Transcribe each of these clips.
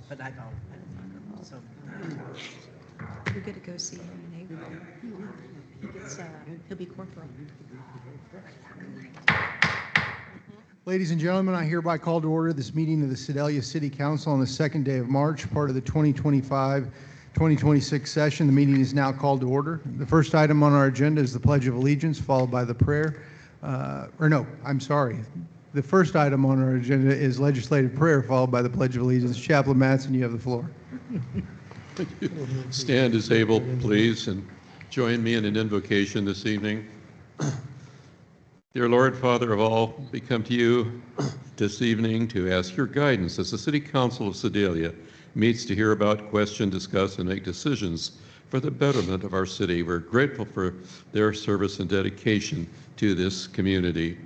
but I don't. So We get to go see him in April. He'll be corporal. Ladies and gentlemen, I hereby call to order this meeting of the Sedalia City Council on the second day of March, part of the 2025-2026 session. The meeting is now called to order. The first item on our agenda is the Pledge of Allegiance, followed by the prayer. The first item on our agenda is legislative prayer, followed by the Pledge of Allegiance. Chaplain Matson, you have the floor. Stand as able, please, and join me in an invocation this evening. Dear Lord, Father of all, we come to you this evening to ask your guidance as the City Council of Sedalia meets to hear about, question, discuss, and make decisions for the betterment of our city. We're grateful for their service and dedication to this community.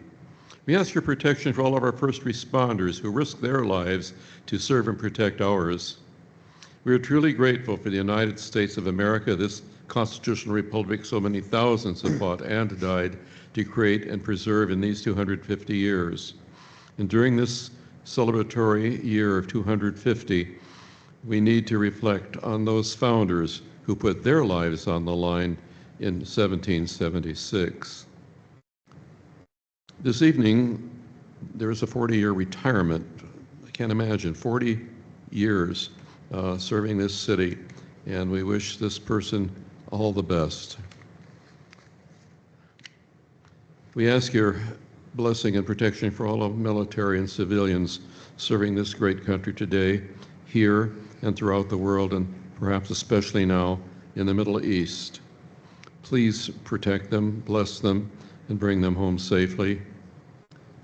We ask your protection for all of our first responders who risk their lives to serve and protect ours. We are truly grateful for the United States of America, this constitutional republic so many thousands have fought and died to create and preserve in these 250 years. And during this celebratory year of 250, we need to reflect on those founders who put their lives on the line in 1776. This evening, there is a 40-year retirement. I can't imagine, 40 years serving this city, and we wish this person all the best. We ask your blessing and protection for all of military and civilians serving this great country today, here and throughout the world, and perhaps especially now in the Middle East. Please protect them, bless them, and bring them home safely.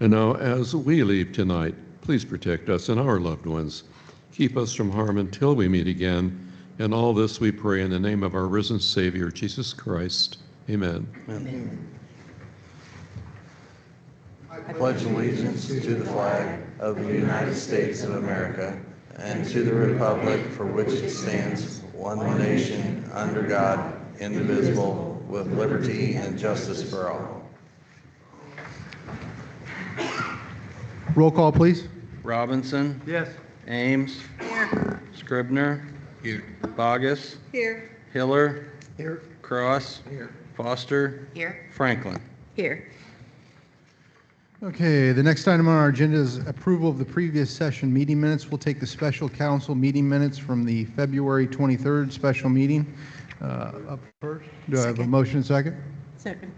And now, as we leave tonight, please protect us and our loved ones. Keep us from harm until we meet again. And all this we pray in the name of our risen Savior, Jesus Christ. Amen. Amen. I pledge allegiance to the flag of the United States of America and to the republic for which it stands, one nation, under God, indivisible, with liberty and justice for all. Roll call, please. Robinson. Yes. Ames. Here. Scribner. Here. Bogus. Here. Hiller. Here. Cross. Here. Foster. Here. Franklin. Here. Okay, the next item on our agenda is approval of the previous session meeting minutes. We'll take the special council meeting minutes from the February 23rd special meeting up first. Do I have a motion and second? Second.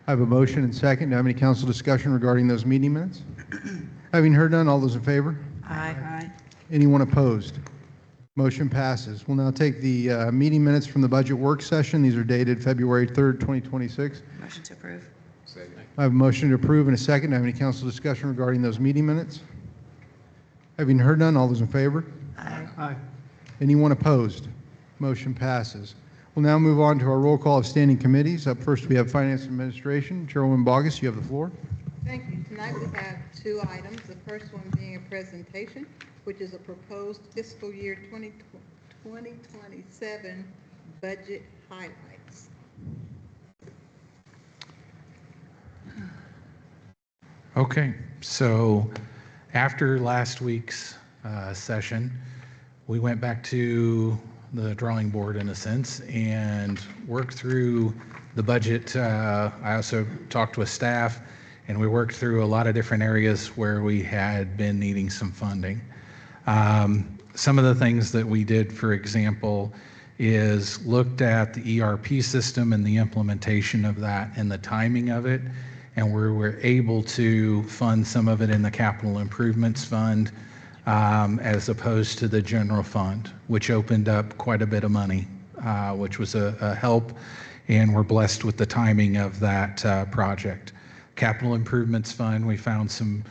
I have a motion and second. Do I have any council discussion regarding those meeting minutes? Having heard none, all those in favor? Aye. Anyone opposed? Motion passes. We'll now take the meeting minutes from the budget work session. These are dated February 3rd, 2026. Motion to approve. I have a motion to approve and a second. Do I have any council discussion regarding those meeting minutes? Having heard none, all those in favor? Aye. Anyone opposed? Motion passes. We'll now move on to our roll call of standing committees. Up first, we have Finance and Administration. Chairwoman Bogus, you have the floor. Thank you. Tonight we have two items. The first one being a presentation, which is a proposed fiscal year 2027 budget highlights. Okay, so after last week's session, we went back to the drawing board in a sense and worked through the budget. I also talked with staff and we worked through a lot of different areas where we had been needing some funding. Some of the things that we did, for example, is looked at the ERP system and the implementation of that and the timing of it. And we were able to fund some of it in the capital improvements fund as opposed to the general fund, which opened up quite a bit of money, which was a help, and we're blessed with the timing of that project. Capital improvements fund, we found some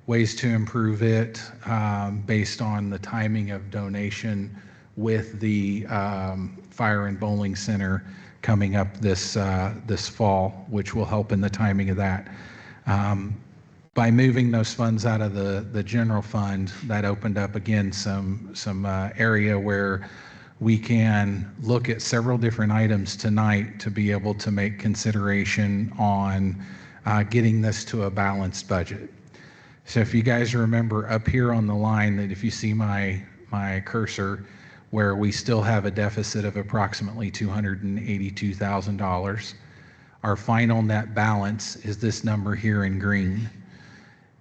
ways to improve it based on the timing of donation with the Fire and Bowling Center coming up this fall, which will help in the timing of that. By moving those funds out of the general fund, that opened up again some area where we can look at several different items tonight to be able to make consideration on getting this to a balanced budget. So if you guys remember up here on the line, that if you see my my cursor where we still have a deficit of approximately $282,000. Our final net balance is this number here in green.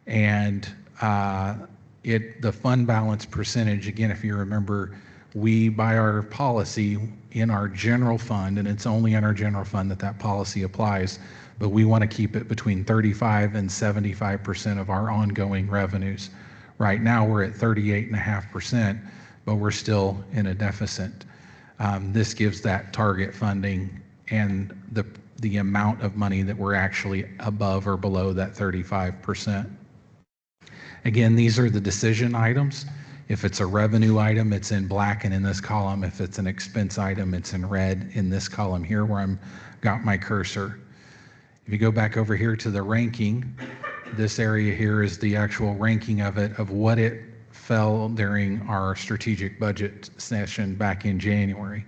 And the fund balance percentage, again, if you remember, we, by our policy in our general fund, and it's only in our general fund that policy applies, but we want to keep it between 35 and 75% of our ongoing revenues. Right now, we're at 38.5%, but we're still in a deficit. This gives that target funding and the amount of money that we're actually above or below that 35%. Again, these are the decision items. If it's a revenue item, it's in black and in this column. If it's an expense item, it's in red in this column here where I'm got my cursor. If you go back over here to the ranking, this area here is the actual ranking of it, of what it fell during our strategic budget session back in January.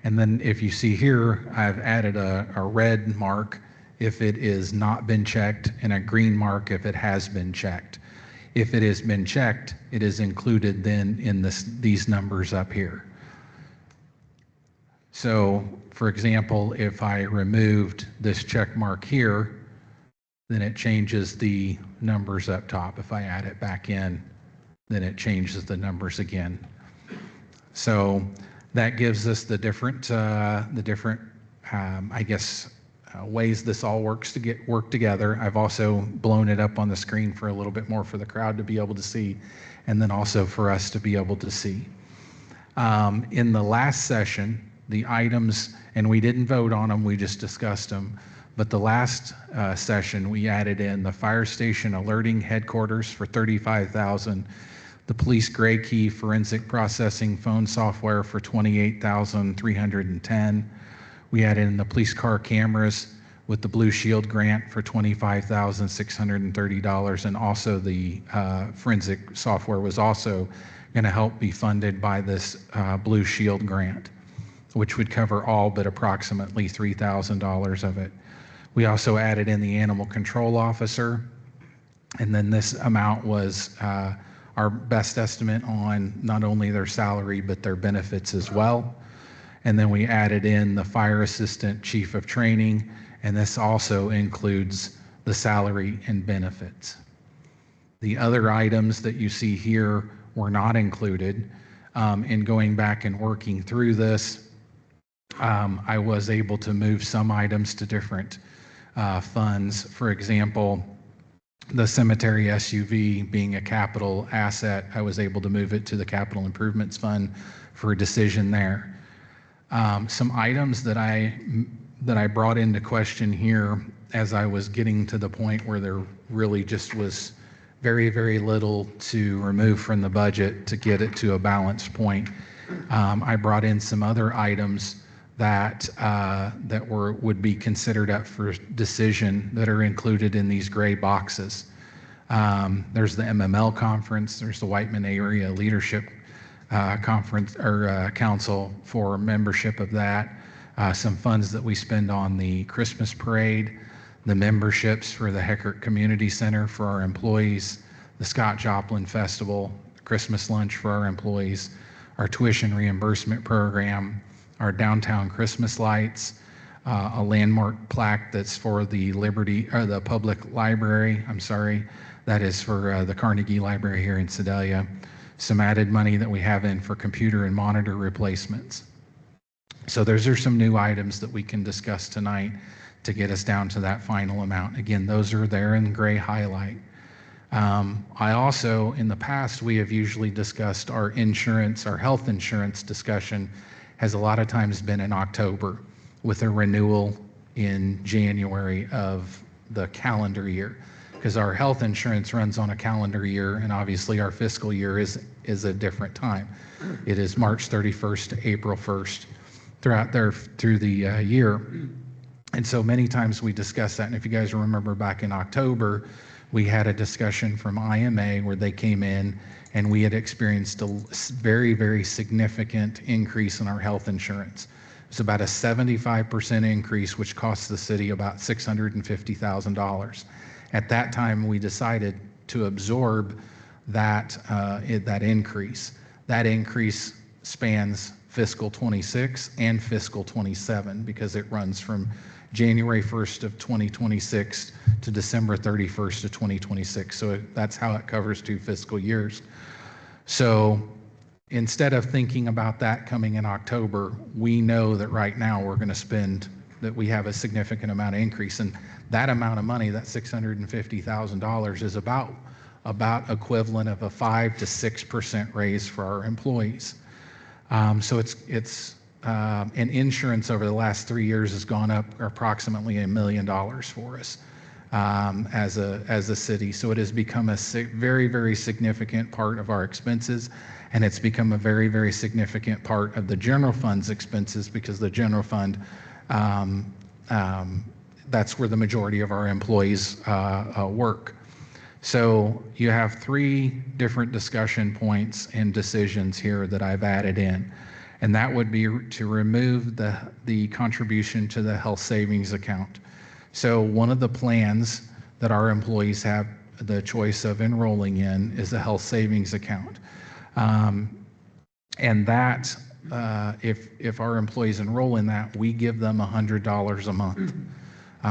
And then if you see here, I've added a red mark if it is not been checked and a green mark if it has been checked. If it has been checked, it is included then in these numbers up here. So, for example, if I removed this check mark here, then it changes the numbers up top. If I add it back in, then it changes the numbers again. So that gives us the different ways this all works to work together. I've also blown it up on the screen for a little bit more for the crowd to be able to see, and then also for us to be able to see. In the last session, the items, and we didn't vote on them, we just discussed them, but the last session we added in the fire station alerting headquarters for $35,000, the police gray key forensic processing phone software for $28,310. We added in the police car cameras with the Blue Shield grant for $25,630, and also the forensic software was also going to help be funded by this Blue Shield grant, which would cover all but approximately $3,000 of it. We also added in the animal control officer, and then this amount was our best estimate on not only their salary but their benefits as well. And then we added in the fire assistant chief of training, and this also includes the salary and benefits. The other items that you see here were not included. In going back and working through this, I was able to move some items to different funds. For example, the cemetery SUV being a capital asset, I was able to move it to the capital improvements fund for a decision there. Some items that I brought into question here as I was getting to the point where there really just was very, very little to remove from the budget to get it to a balanced point. I brought in some other items that would be considered up for decision that are included in these gray boxes. There's the MML conference, there's the Whiteman Area Leadership Conference or Council for membership of that, some funds that we spend on the Christmas parade, the memberships for the Heckert Community Center for our employees, the Scott Joplin Festival, Christmas lunch for our employees, our tuition reimbursement program, our downtown Christmas lights, a landmark plaque that's for the the public library, that is for the Carnegie Library here in Sedalia, some added money that we have in for computer and monitor replacements. So those are some new items that we can discuss tonight to get us down to that final amount. Again, those are there in gray highlight. I also, in the past, we have usually discussed our insurance, our health insurance discussion has a lot of times been in October with a renewal in January of the calendar year, because our health insurance runs on a calendar year, and obviously our fiscal year is a different time. It is March 31st to April 1st through the year. And so many times we discuss that, and if you guys remember back in October, we had a discussion from IMA where they came in and we had experienced a very, very significant increase in our health insurance. It's about a 75% increase, which cost the city about $650,000. At that time, we decided to absorb that increase. that increase spans fiscal '26 and fiscal '27 because it runs from January 1st of 2026 to December 31st of 2026. So that's how it covers 2 fiscal years. So instead of thinking about that coming in October, we know that right now we're going to spend, that we have a significant amount of increase. And that amount of money, that $650,000, is about equivalent of a 5 to 6% raise for our employees. So and insurance over the last 3 years has gone up approximately $1 million for us as a city. So it has become a very, very significant part of our expenses, and it's become a very, very significant part of the general fund's expenses because the general fund, that's where the majority of our employees work. So you have 3 different discussion points and decisions here that I've added in. And that would be to remove the contribution to the health savings account. So one of the plans that our employees have the choice of enrolling in is a health savings account. And that, if our employees enroll in that, we give them $100 a month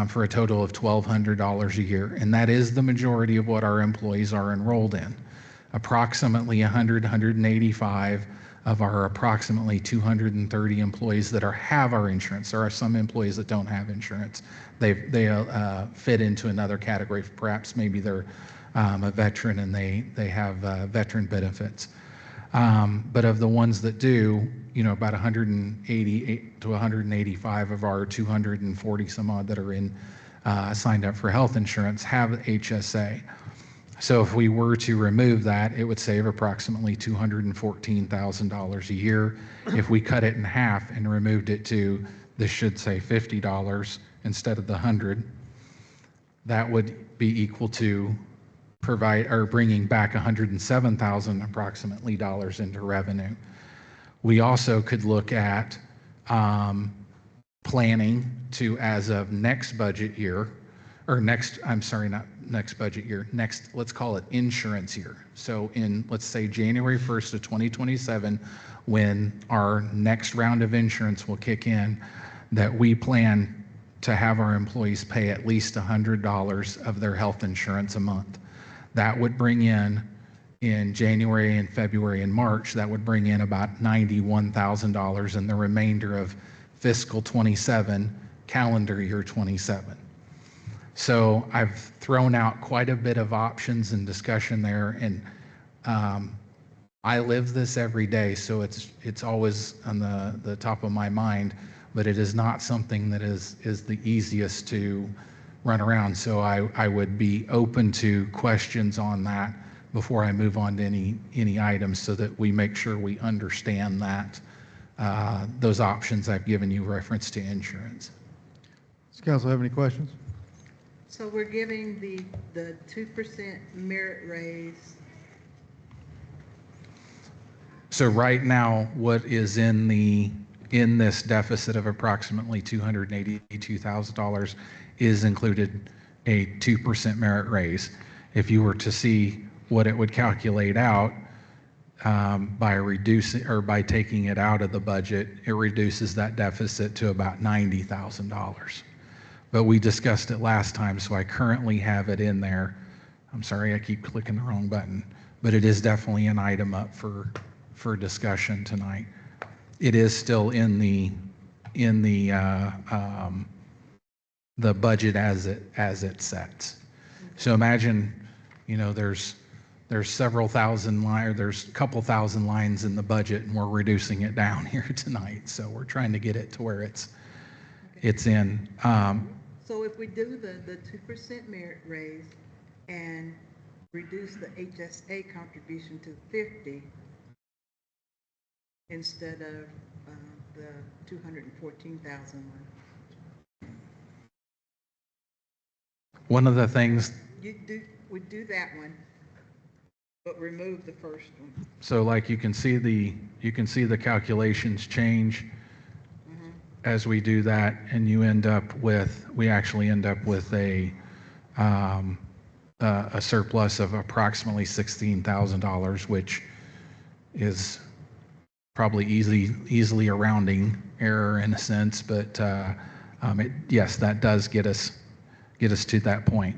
for a total of $1,200 a year. And that is the majority of what our employees are enrolled in. Approximately 185 of our approximately 230 employees that have our insurance. There are some employees that don't have insurance. They fit into another category. Perhaps maybe they're a veteran and they have veteran benefits. But of the ones that do, about 188 to 185 of our 240 some odd that are signed up for health insurance have HSA. So if we were to remove that, it would save approximately $214,000 a year. If we cut it in half and removed it to, this should say $50 instead of the $100, that would be equal to bringing back $107,000 approximately dollars into revenue. We also could look at planning to, as of next budget year, or let's call it insurance year. So let's say January 1st of 2027, when our next round of insurance will kick in, that we plan to have our employees pay at least $100 of their health insurance a month. That would bring in January and February and March, that would bring in about $91,000 in the remainder of fiscal 27, calendar year 27. So I've thrown out quite a bit of options and discussion there, and I live this every day, so it's always on the top of my mind, but it is not something that is the easiest to run around. So I would be open to questions on that before I move on to any items, so that we make sure we understand that those options I've given you reference to insurance. Does council have any questions? So we're giving the 2% merit raise. So right now, what is in this deficit of approximately $282,000 is included a 2% merit raise. If you were to see what it would calculate out by reducing or by taking it out of the budget, it reduces that deficit to about $90,000. But we discussed it last time, so I currently have it in there. I'm sorry, I keep clicking the wrong button, but it is definitely an item up for discussion tonight. It is still in the budget as it sets. So imagine, there's several thousand lines, there's a couple thousand lines in the budget, and we're reducing it down here tonight. So we're trying to get it to where it's in. So if we do the 2% merit raise and reduce the HSA contribution to 50 instead of the 214,000 one. One of the things. We do that one, but remove the first one. So like you can see the calculations change as we do that, and we actually end up with a surplus of approximately $16,000, which is probably easily a rounding error in a sense, but yes, that does get us to that point.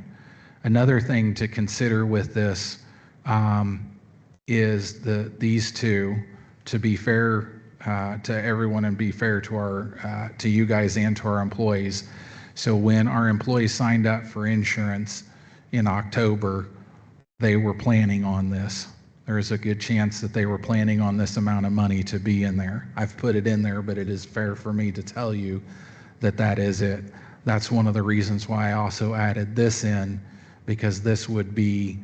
Another thing to consider with this is these two, to be fair to everyone and be fair to you guys and to our employees. So when our employees signed up for insurance in October, they were planning on this. There is a good chance that they were planning on this amount of money to be in there. I've put it in there, but it is fair for me to tell you that that is it. That's one of the reasons why I also added this in, because this would be,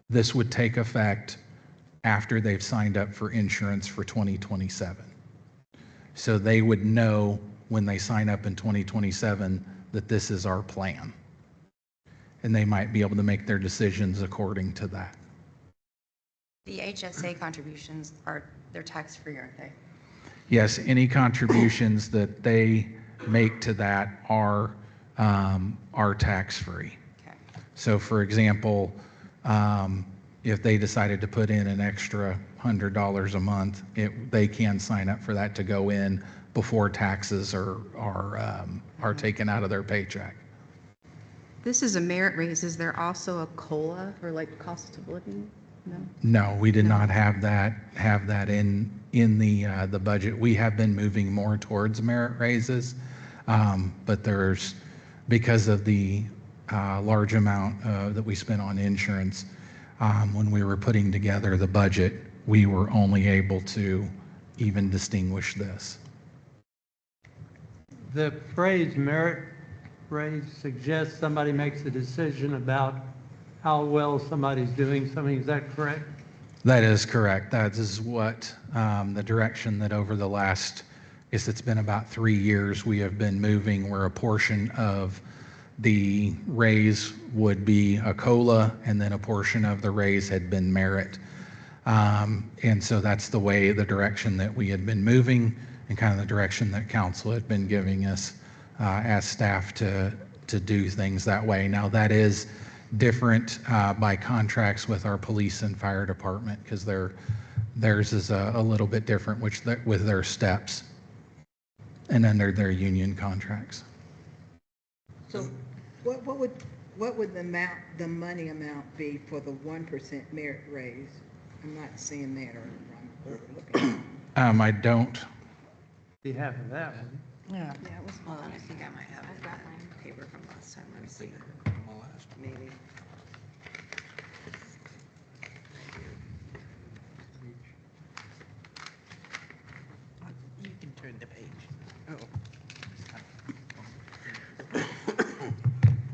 this would take effect after they've signed up for insurance for 2027. So they would know when they sign up in 2027 that this is our plan. And they might be able to make their decisions according to that. The HSA contributions they're tax-free, aren't they? Yes, any contributions that they make to that are tax-free. Okay. So for example, if they decided to put in an extra $100 a month, they can sign up for that to go in before taxes are taken out of their paycheck. This is a merit raise. Is there also a COLA for like cost of living? No? No, we did not have that in the budget. We have been moving more towards merit raises, but because of the large amount that we spent on insurance, when we were putting together the budget, we were only able to even distinguish this. The phrase merit raise suggests somebody makes a decision about how well somebody's doing something. Is that correct? That is correct. That is what the direction that over the last, I guess it's been about 3 years, we have been moving, where a portion of the raise would be a COLA and then a portion of the raise had been merit. And so that's the direction that we had been moving, and kind of the direction that council had been giving us as staff to do things that way. Now that is different by contracts with our police and fire department, because theirs is a little bit different with their steps and under their union contracts. So what would the money amount be for the 1% merit raise? I'm not seeing that, or I'm overlooking. I don't. You have that one. Yeah. Yeah, it was. Hold on, I think I might have that paper from last time. Let me see. Maybe. You can turn the page.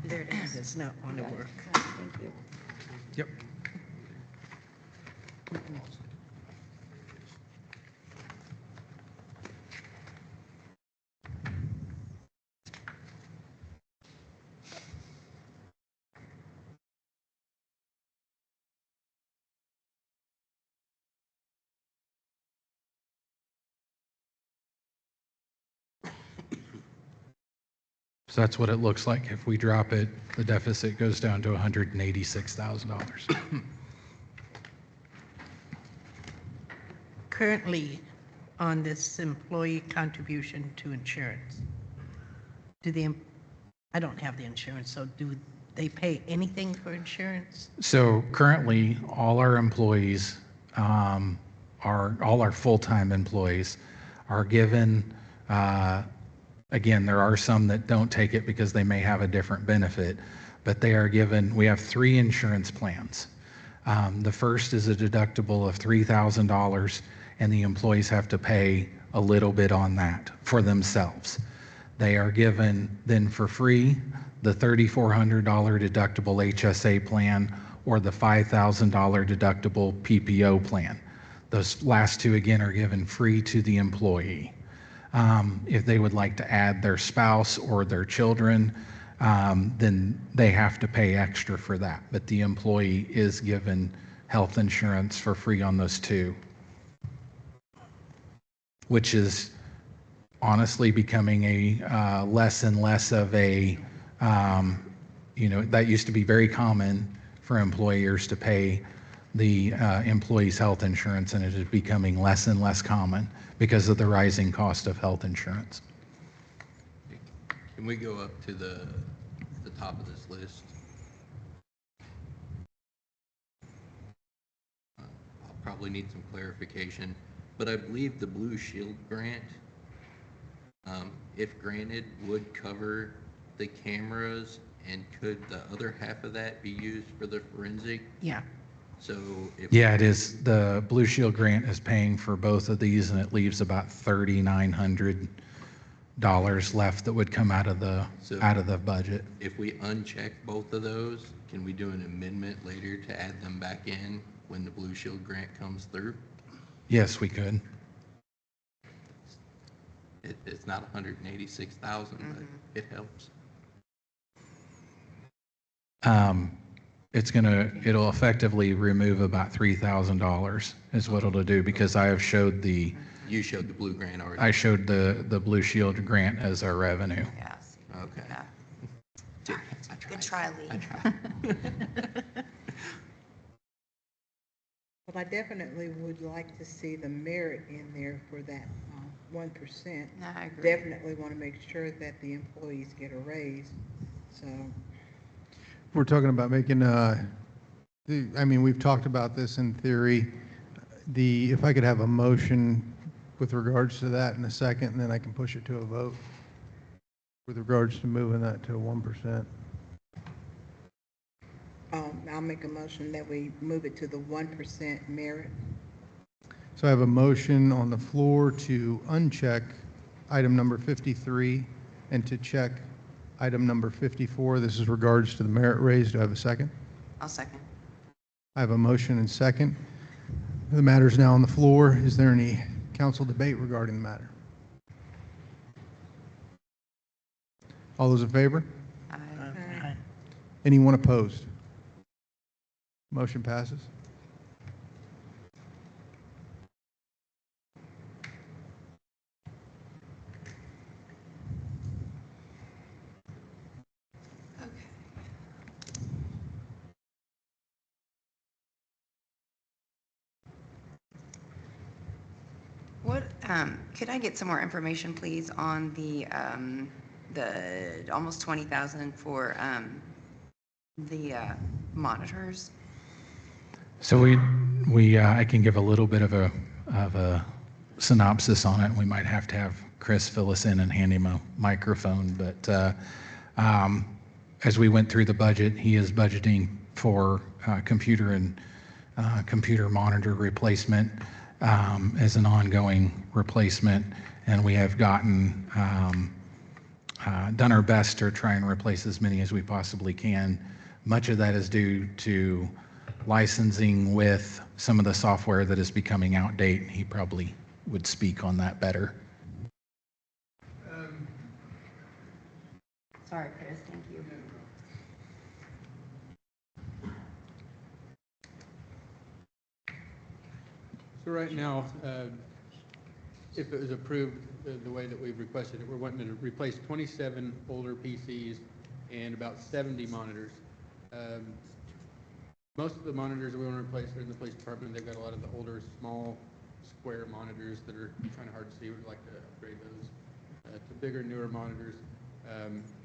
There it is. Does not want to work. Thank you. Yep. So that's what it looks like. If we drop it, the deficit goes down to $186,000. Currently, on this employee contribution to insurance, I don't have the insurance, so do they pay anything for insurance? So currently, all our employees, all our full-time employees are given, again, there are some that don't take it because they may have a different benefit, but they are given, we have 3 insurance plans. The first is a deductible of $3,000, and the employees have to pay a little bit on that for themselves. They are given then for free the $3,400 deductible HSA plan or the $5,000 deductible PPO plan. Those last 2, again, are given free to the employee. If they would like to add their spouse or their children, then they have to pay extra for that. But the employee is given health insurance for free on those 2, which is honestly becoming a less and less of a, that used to be very common for employers to pay the employees' health insurance, and it is becoming less and less common because of the rising cost of health insurance. Can we go up to the top of this list? I'll probably need some clarification, but I believe the Blue Shield grant, if granted, would cover the cameras, and could the other half of that be used for the forensic? Yeah. So if. Yeah, it is. The Blue Shield grant is paying for both of these, and it leaves about $3,900 left that would come out of the budget. If we uncheck both of those, can we do an amendment later to add them back in when the Blue Shield grant comes through? Yes, we could. It's not 186,000, but it helps. It'll effectively remove about $3,000 is what it'll do, because I have showed You showed the blue grant already. I showed the Blue Shield grant as our revenue. Yeah. See. Okay. Yeah. I tried. Good try, Lee. I tried. Well, I definitely would like to see the merit in there for that 1%. No, I agree. Definitely want to make sure that the employees get a raise, so. We're talking about making, I mean, we've talked about this in theory. If I could have a motion with regards to that in a second, and then I can push it to a vote with regards to moving that to 1%. I'll make a motion that we move it to the 1% merit. So I have a motion on the floor to uncheck item number 53 and to check item number 54. This is regards to the merit raise. Do I have a second? I'll second. I have a motion and second. The matter is now on the floor. Is there any council debate regarding the matter? All those in favor? Aye. Anyone opposed? Motion passes. Okay. What, could I get some more information, please, on the almost 20,000 for, the, monitors? So I can give a little bit of a synopsis on it. We might have to have Chris fill us in and hand him a microphone, but as we went through the budget, he is budgeting for computer and computer monitor replacement as an ongoing replacement, and we have done our best to try and replace as many as we possibly can. Much of that is due to licensing with some of the software that is becoming outdated. He probably would speak on that better. Sorry, Chris, thank you. So right now, if it was approved the way that we've requested it, we're wanting to replace 27 older PCs and about 70 monitors. Most of the monitors we want to replace are in the police department. They've got a lot of the older, small, square monitors that are kind of hard to see. We'd like to upgrade those to bigger, newer monitors.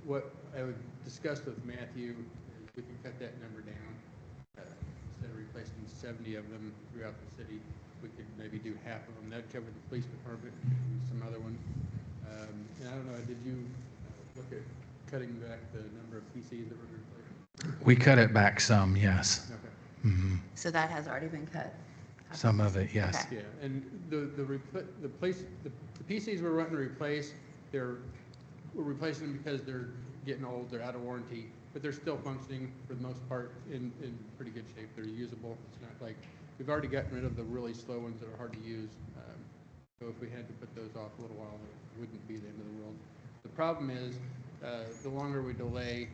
What I would discuss with Matthew is we can cut that number down. Instead of replacing 70 of them throughout the city, we could maybe do half of them. That'd cover the police department and some other ones. And I don't know, did you look at cutting back the number of PCs that were replaced? We cut it back some, yes. Okay. Mhm. So that has already been cut? Some of it, yes. Okay. Yeah, and the PCs we're wanting to replace, we're replacing them because they're getting old, they're out of warranty, but they're still functioning for the most part in pretty good shape. They're usable. It's not like, we've already gotten rid of the really slow ones that are hard to use. So if we had to put those off a little while, it wouldn't be the end of the world. The problem is, the longer we delay,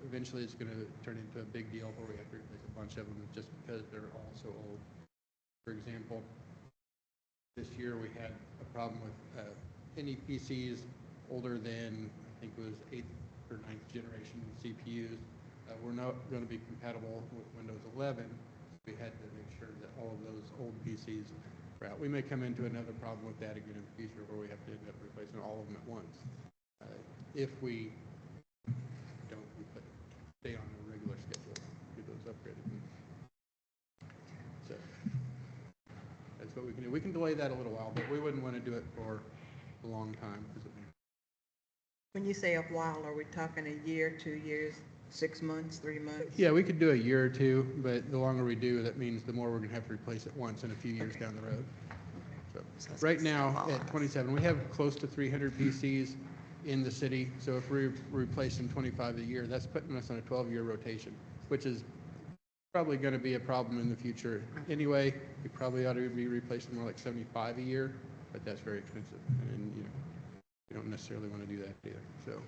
eventually it's going to turn into a big deal where we have to replace a bunch of them just because they're all so old. For example, this year we had a problem with any PCs older than, I think it was 8th or 9th generation CPUs were not going to be compatible with Windows 11. we had to make sure that all of those old PCs were out. We may come into another problem with that again in the future where we have to end up replacing all of them at once. If we don't stay on a regular schedule, do those upgraded. So that's what we can do. We can delay that a little while, but we wouldn't want to do it for a long time. When you say a while, are we talking a year, 2 years, 6 months, 3 months? Yeah, we could do a year or two, but the longer we do, that means the more we're going to have to replace it once in a few years down the road. So right now at 27, we have close to 300 PCs in the city. So if we replace them 25 a year, that's putting us on a 12-year rotation, which is probably going to be a problem in the future. Anyway, we probably ought to be replacing more like 75 a year, but that's very expensive, and you don't necessarily want to do that either. So,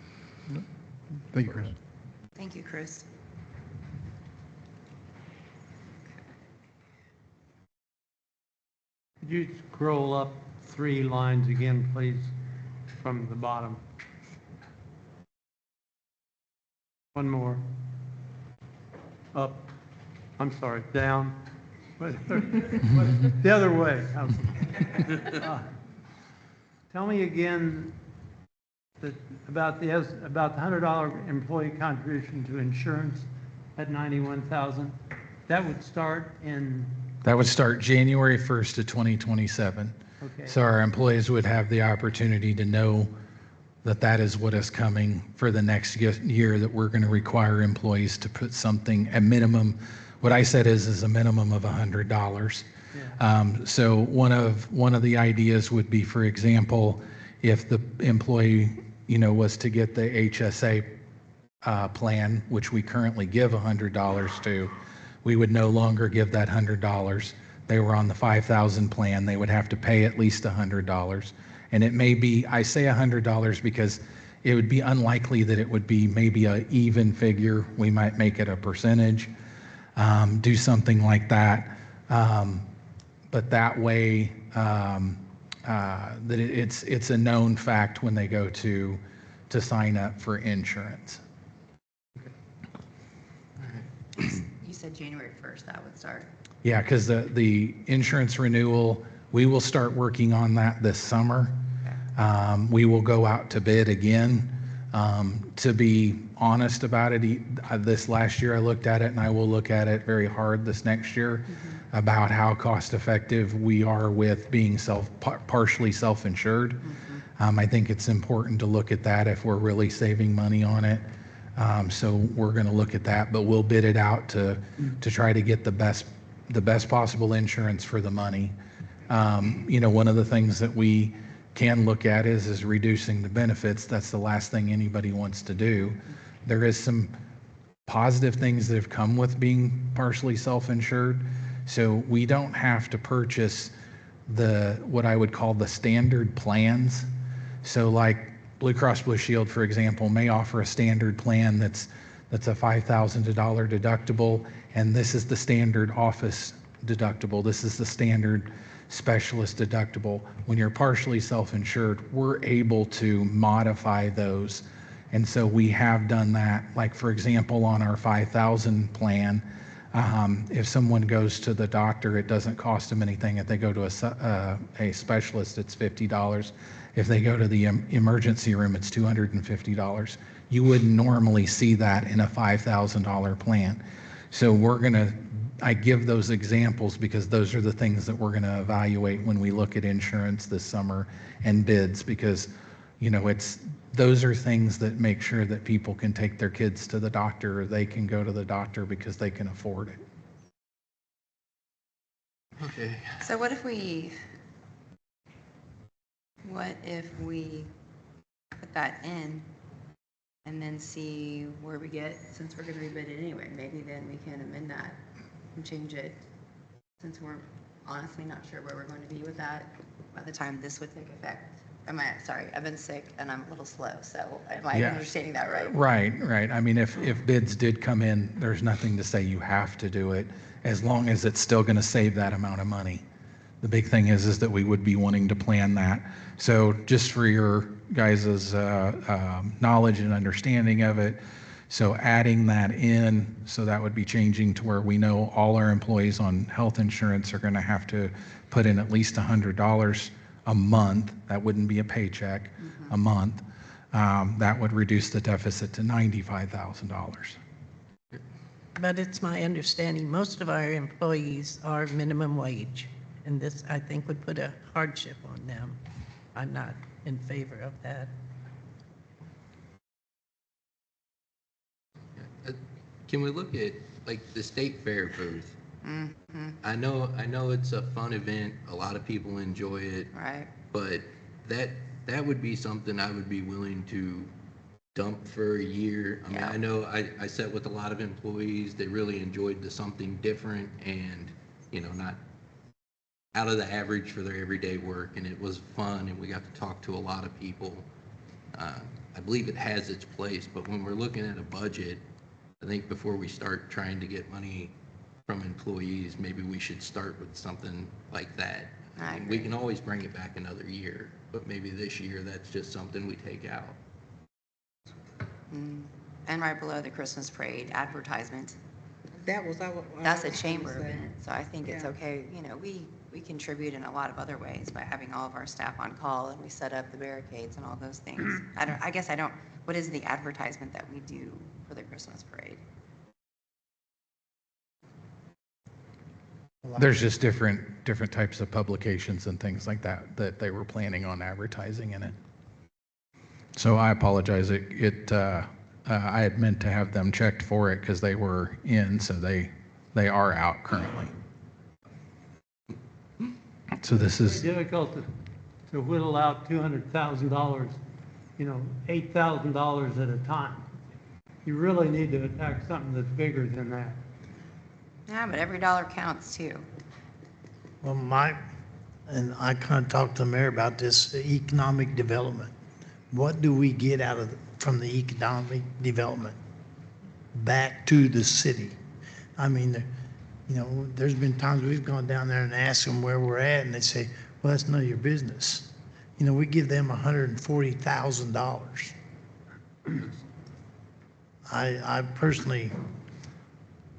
Thank you, Chris. Thank you, Chris. Could you scroll up 3 lines again, please, from the bottom? One more. Up. I'm sorry, down. The other way. Tell me again about the $100 employee contribution to insurance at $91,000. That would start in... That would start January 1st of 2027. Okay. So our employees would have the opportunity to know that that is what is coming for the next year, that we're going to require employees to put something, a minimum, what I said is a minimum of $100. Yeah. So one of the ideas would be, for example, if the employee, was to get the HSA plan, which we currently give $100 to, we would no longer give that $100. They were on the 5,000 plan, they would have to pay at least $100. And it may be, I say $100 because it would be unlikely that it would be maybe an even figure. We might make it a percentage, do something like that. But that way, that it's a known fact when they go to sign up for insurance. You said January 1st that would start. Yeah, because the insurance renewal, we will start working on that this summer. We will go out to bid again. To be honest about it, this last year I looked at it, and I will look at it very hard this next year about how cost effective we are with being partially self-insured. I think it's important to look at that if we're really saving money on it. So we're going to look at that, but we'll bid it out to try to get the best possible insurance for the money. One of the things that we can look at is reducing the benefits. That's the last thing anybody wants to do. There is some positive things that have come with being partially self-insured. So we don't have to purchase what I would call the standard plans. So like Blue Cross Blue Shield, for example, may offer a standard plan that's a $5,000 deductible, and this is the standard office deductible. This is the standard specialist deductible. When you're partially self-insured, we're able to modify those. And so we have done that. Like, for example, on our 5,000 plan, if someone goes to the doctor, it doesn't cost them anything. If they go to a specialist, it's $50. If they go to the emergency room, it's $250. You wouldn't normally see that in a $5,000 plan. So I give those examples because those are the things that we're going to evaluate when we look at insurance this summer and bids, because those are things that make sure that people can take their kids to the doctor, or they can go to the doctor because they can afford it. Okay. So what if we put that in and then see where we get, since we're going to rebid it anyway? Maybe then we can amend that and change it, since we're honestly not sure where we're going to be with that by the time this would take effect. Sorry, I've been sick and I'm a little slow, so am I understanding that right? Right. I mean, if bids did come in, there's nothing to say you have to do it, as long as it's still going to save that amount of money. The big thing is that we would be wanting to plan that. So just for your guys' knowledge and understanding of it, So adding that in, so that would be changing to where we know all our employees on health insurance are going to have to put in at least $100 a month. That wouldn't be a paycheck, a month. That would reduce the deficit to $95,000. But it's my understanding, most of our employees are minimum wage, and this, I think, would put a hardship on them. I'm not in favor of that. Can we look at, like, the state fair booth? I know it's a fun event, a lot of people enjoy it, Right. but that would be something I would be willing to dump for a year. I mean, Yeah. I know I sat with a lot of employees, they really enjoyed the something different and, not out of the average for their everyday work, and it was fun, and we got to talk to a lot of people. I believe it has its place, but when we're looking at a budget, I think before we start trying to get money from employees, maybe we should start with something like that. I We agree. can always bring it back another year, but maybe this year, that's just something we take out. And right below the Christmas parade advertisement. That was our. That's a chamber event, so I think it's Yeah. okay, we contribute in a lot of other ways by having all of our staff on call, and we set up the barricades and all those things. What is the advertisement that we do for the Christmas parade? There's just different types of publications and things like that they were planning on advertising in it. So I apologize. I had meant to have them checked for it because they were in, so they are out currently. So this It's is, difficult to whittle out $200,000, $8,000 at a time. You really need to attack something that's bigger than that. Yeah, but every dollar counts too. Well, and I kind of talked to the mayor about this, economic development. What do we get from the economic development back to the city? I mean, there's been times we've gone down there and asked them where we're at, and they say, well, that's none of your business. We give them $140,000. I personally,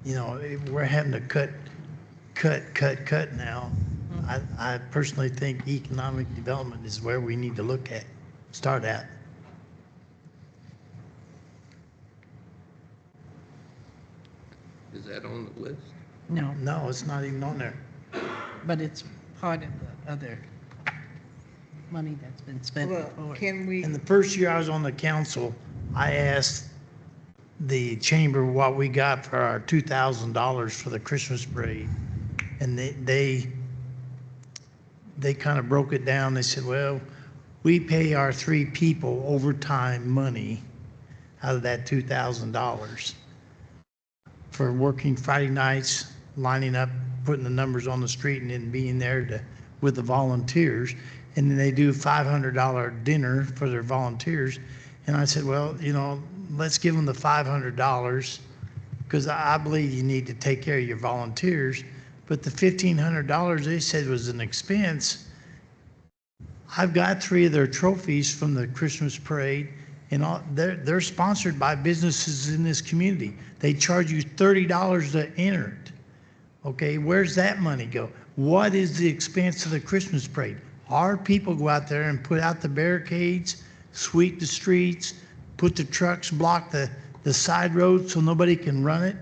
we're having to cut now. I personally think economic development is where we need to start at. Is that on the list? No, No, it's not even on there. but it's part of the other money that's been spent Well, before. can we, In the first year I was on the council, I asked the chamber what we got for our $2,000 for the Christmas parade. And they kind of broke it down. They said, well, we pay our 3 people overtime money out of that $2,000 for working Friday nights, lining up, putting the numbers on the street, and then being there with the volunteers. And then they do $500 dinner for their volunteers. And I said, well, let's give them the $500 because I believe you need to take care of your volunteers. But the $1,500 they said was an expense. I've got 3 of their trophies from the Christmas parade, and they're sponsored by businesses in this community. They charge you $30 to enter it. Okay, where's that money go? What is the expense of the Christmas parade? Our people go out there and put out the barricades, sweep the streets, put the trucks, block the side roads so nobody can run it.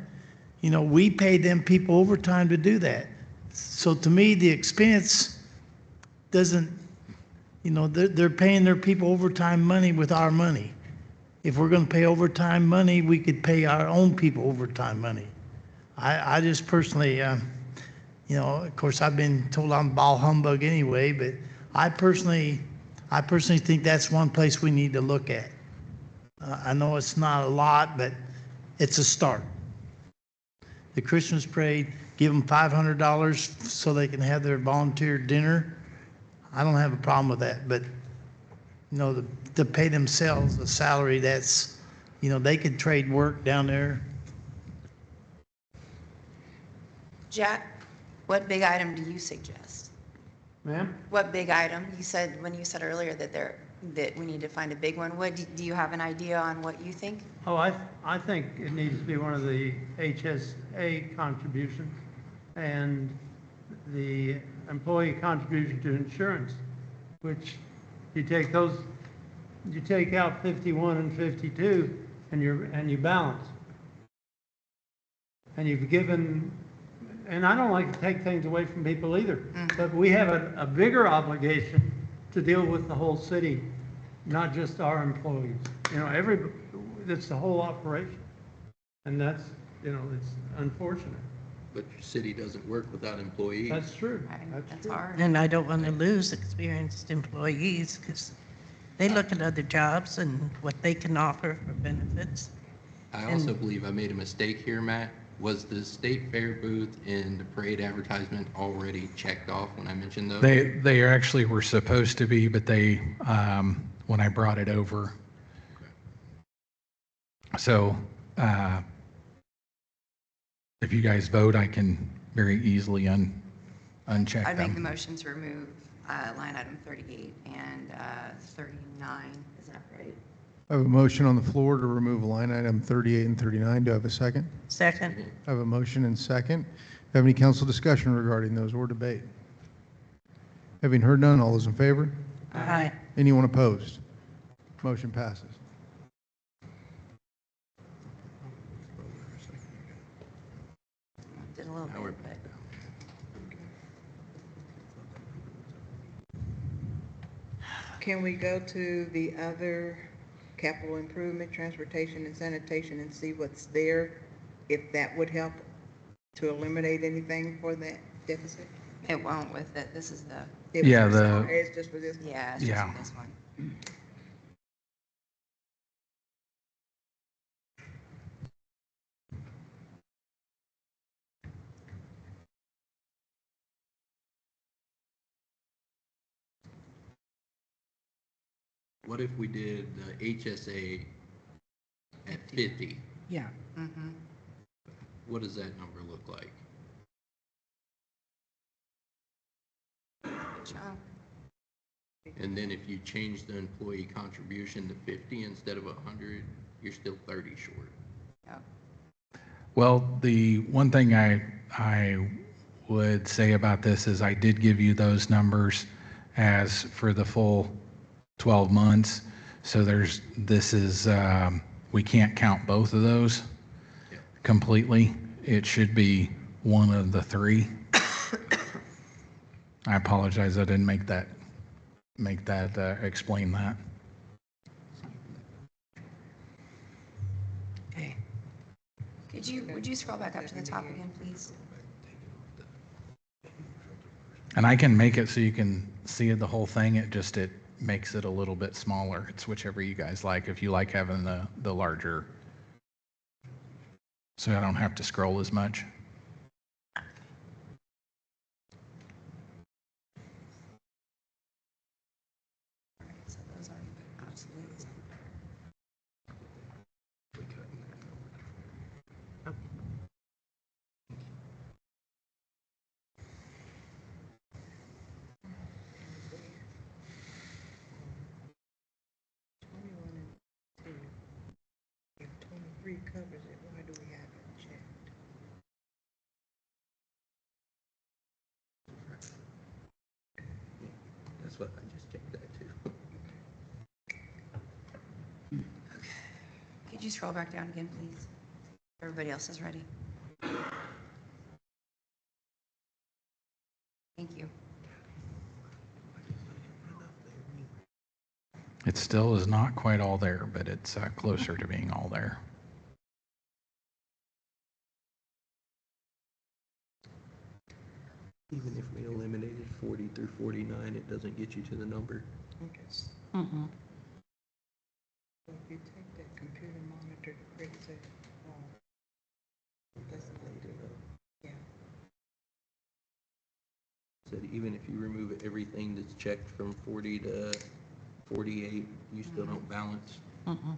We pay them people overtime to do that. So to me, the expense doesn't, they're paying their people overtime money with our money. If we're going to pay overtime money, we could pay our own people overtime money. I just personally, of course, I've been told I'm ball humbug anyway, but I personally think that's one place we need to look at. I know it's not a lot, but it's a start. The Christmas parade, give them $500 so they can have their volunteer dinner. I don't have a problem with that, but to pay themselves a salary that's, they could trade work down there. Jack, what big item do you suggest? Ma'am? What big item? When you said earlier that that we need to find a big one? Do you have an idea on what you think? Oh, I think it needs to be one of the HSA contributions and the employee contribution to insurance, which you take those, you take out 51 and 52 and you balance. And you've given, and I don't like to take things away from people either, but we have a bigger obligation to deal with the whole city, not just our employees. You know, it's the whole operation. And that's, you know, it's unfortunate. But your city doesn't work without employees. That's true. Right, that's true. hard. And I don't want to lose experienced employees because they look at other jobs and what they can offer for benefits. I also believe I made a mistake here, Matt. Was the state fair booth in the parade advertisement already checked off when I mentioned those? They actually were supposed to be, but they, when I brought it over. So, if you guys vote, I can very easily uncheck I'd make the them. motion to remove line item 38 and 39. Is that right? I have a motion on the floor to remove line item 38 and 39. Do I have a second? Second. I have a motion and second. Have any council discussion regarding those or debate? Having heard none, all those in favor? Aye. Anyone opposed? Motion passes. Did a little bit, but Can we go to the other capital improvement, transportation and sanitation and see what's there? If that would help to eliminate anything for that deficit? it won't with it. This is the, It was Yeah, for the- some- It's just for this. yeah, it's just Yeah. this one. What if we did the HSA at 50? Yeah. Mm-hmm. What does that number look like? Good job. And then if you change the employee contribution to 50 instead of 100, you're still 30 short. Yep. Well, the one thing I would say about this is I did give you those numbers as for the full 12 months. So we can't count both of those completely. It should be one of the three. I apologize, I didn't explain that. Okay. Would you scroll back up to the top again, please? And I can make it so you can see the whole thing. It makes it a little bit smaller. It's whichever you guys like. If you like having the larger, so I don't have to scroll as much. So those are absolutes. If 23 covers it, why do we have it checked? That's what I just checked that too. Could you scroll back down again, please? Everybody else is ready. Thank you. It still is not quite all there, but it's closer to being all there. Even if we eliminated 40 through 49, it doesn't get you to the number. Okay. Mm-hmm. So if you take that computer monitor to fix it, that's yeah. Said even if you remove everything that's checked from 40 to 48, you still don't balance. Mm-hmm.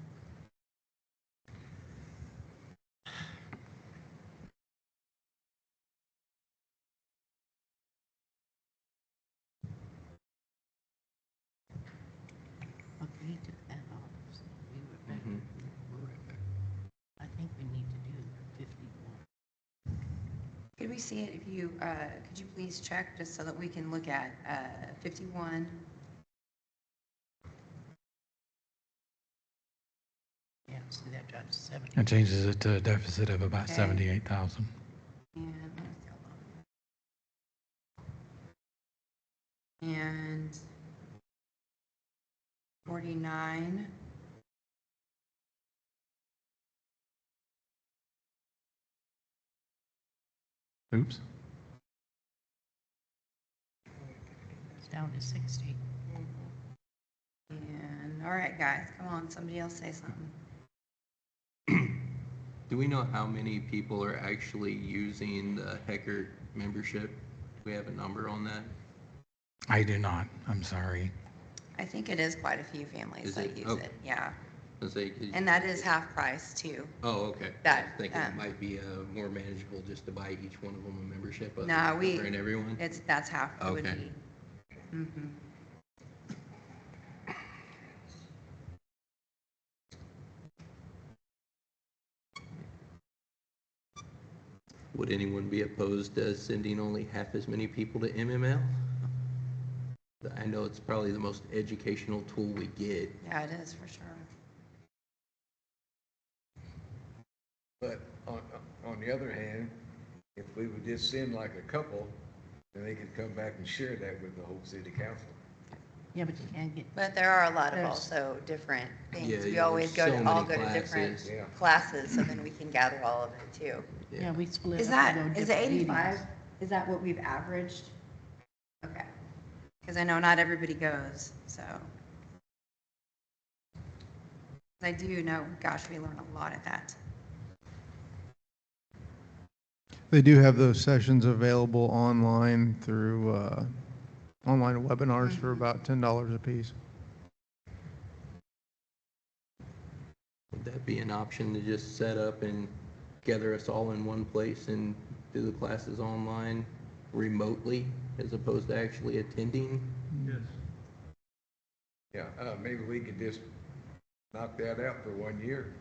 we see it? If you, could you please check just so that we can look at 51? Yeah, so that drops to 70. It changes it to a deficit of about Okay. 78,000. And let me see, hold on. And 49. Oops. It's down to 60. And, all right, guys, come on, somebody else say something. Do we know how many people are actually using the Heckert membership? Do we have a number on that? I do not. I'm sorry. I think it is quite a few families Is that it? use Okay. it, yeah. Let's say, could- And that is half price too. Oh, okay. I That, was thinking it um, might be more manageable just to buy each one of them a membership. other No, than we, covering everyone? that's half it would Okay. be. Mhm. Would anyone be opposed to sending only half as many people to MML? I know it's probably the most educational tool we get. Yeah, it is for sure. But on the other hand, if we would just send like a couple, then they could come back and share that with the whole city council. Yeah, but you can't get, But there are a lot of There's- also different things. Yeah, We yeah, always there's go so to, all many go to different classes. Yeah. classes, so then we can gather all of it too. yeah, we split Is up that, and go is the different 85, meetings. is that what we've averaged? Okay. Because I know not everybody goes, so. I do know, gosh, we learn a lot at that. They do have those sessions available online through online webinars for about $10 a piece. Would that be an option to just set up and gather us all in one place and do the classes online remotely as opposed to actually attending? Yes. Yeah, maybe we could just knock that out for 1 year.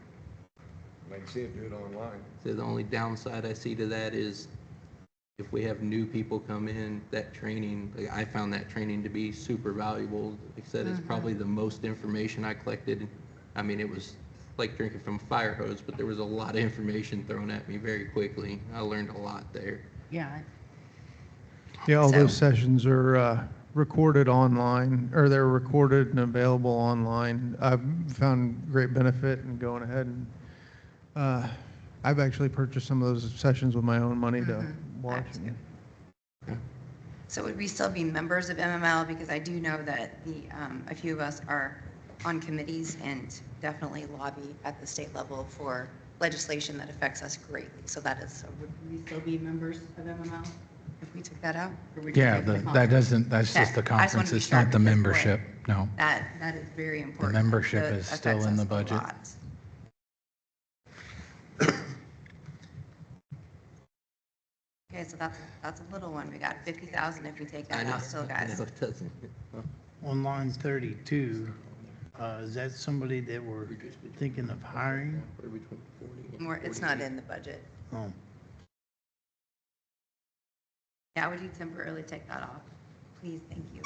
Like I said, do it online. So the only downside I see to that is if we have new people come in, that training, like I found that training to be super valuable. Like I said, it's probably the most information I collected. I mean, it was like drinking from a fire hose, but there was a lot of information thrown at me very quickly. I learned a lot there. Yeah, Yeah, all those So- sessions are recorded online, or they're recorded and available online. I've found great benefit in going ahead and I've actually purchased some of those sessions with my own money to watch. So would we still be members of MML? Because I do know that the, a few of us are on committees and definitely lobby at the state level for legislation that affects us greatly. So that is, so would we still be members of MML if we took that out? Or would you Yeah, pay for the that conference? doesn't, that's just the Okay, I just wanna conference. be It's sure not the because, boy, membership. No. That is very important. membership That is still affects in the us a budget. lot. Okay, so that's a little one. We got 50,000 if we take that out still, I guys. know it doesn't. On line 32, is that somebody that we're thinking of hiring? Between 40 and It's not 48. in the budget. Oh, Yeah, would you temporarily take that off? Please, thank you.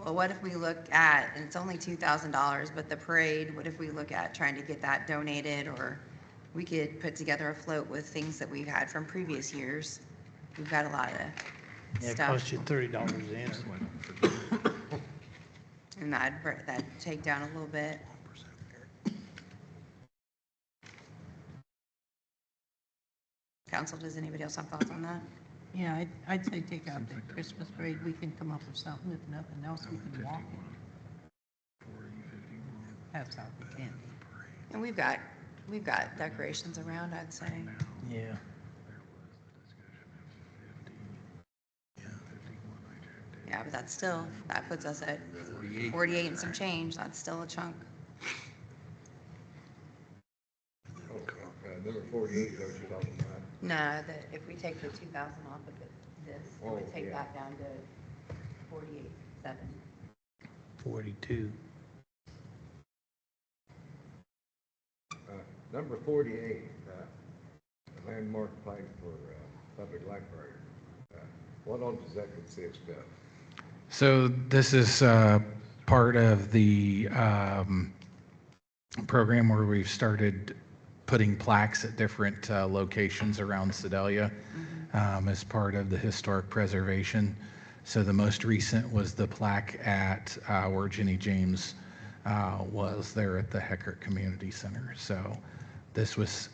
Well, what if we look at, and it's only $2,000, but the parade, what if we look at trying to get that donated, or we could put together a float with things that we've had from previous years? We've got a lot of yeah, it stuff. costs you $30 to enter. And that'd take down a little bit. Council, does anybody else have thoughts on that? yeah, I'd say take out the Christmas parade. We can come up with something. If nothing else, we can walk it. Pass out the candy. And we've got decorations around, I'd say. Yeah. Yeah, but that's still, that puts us at 48. 48 and some change. That's still a chunk. Number 48 is what you're talking about. No, that if we take the 2,000 off of this, it would Oh, take yeah. that down to 48.7. 42. Number 48, a landmark plank for public library. What all does that consist of? So this is part of the program where we've started putting plaques at different locations around Sedalia as part of the historic preservation. So the most recent was the plaque at where Jenny James was there at the Heckert Community Center. So this was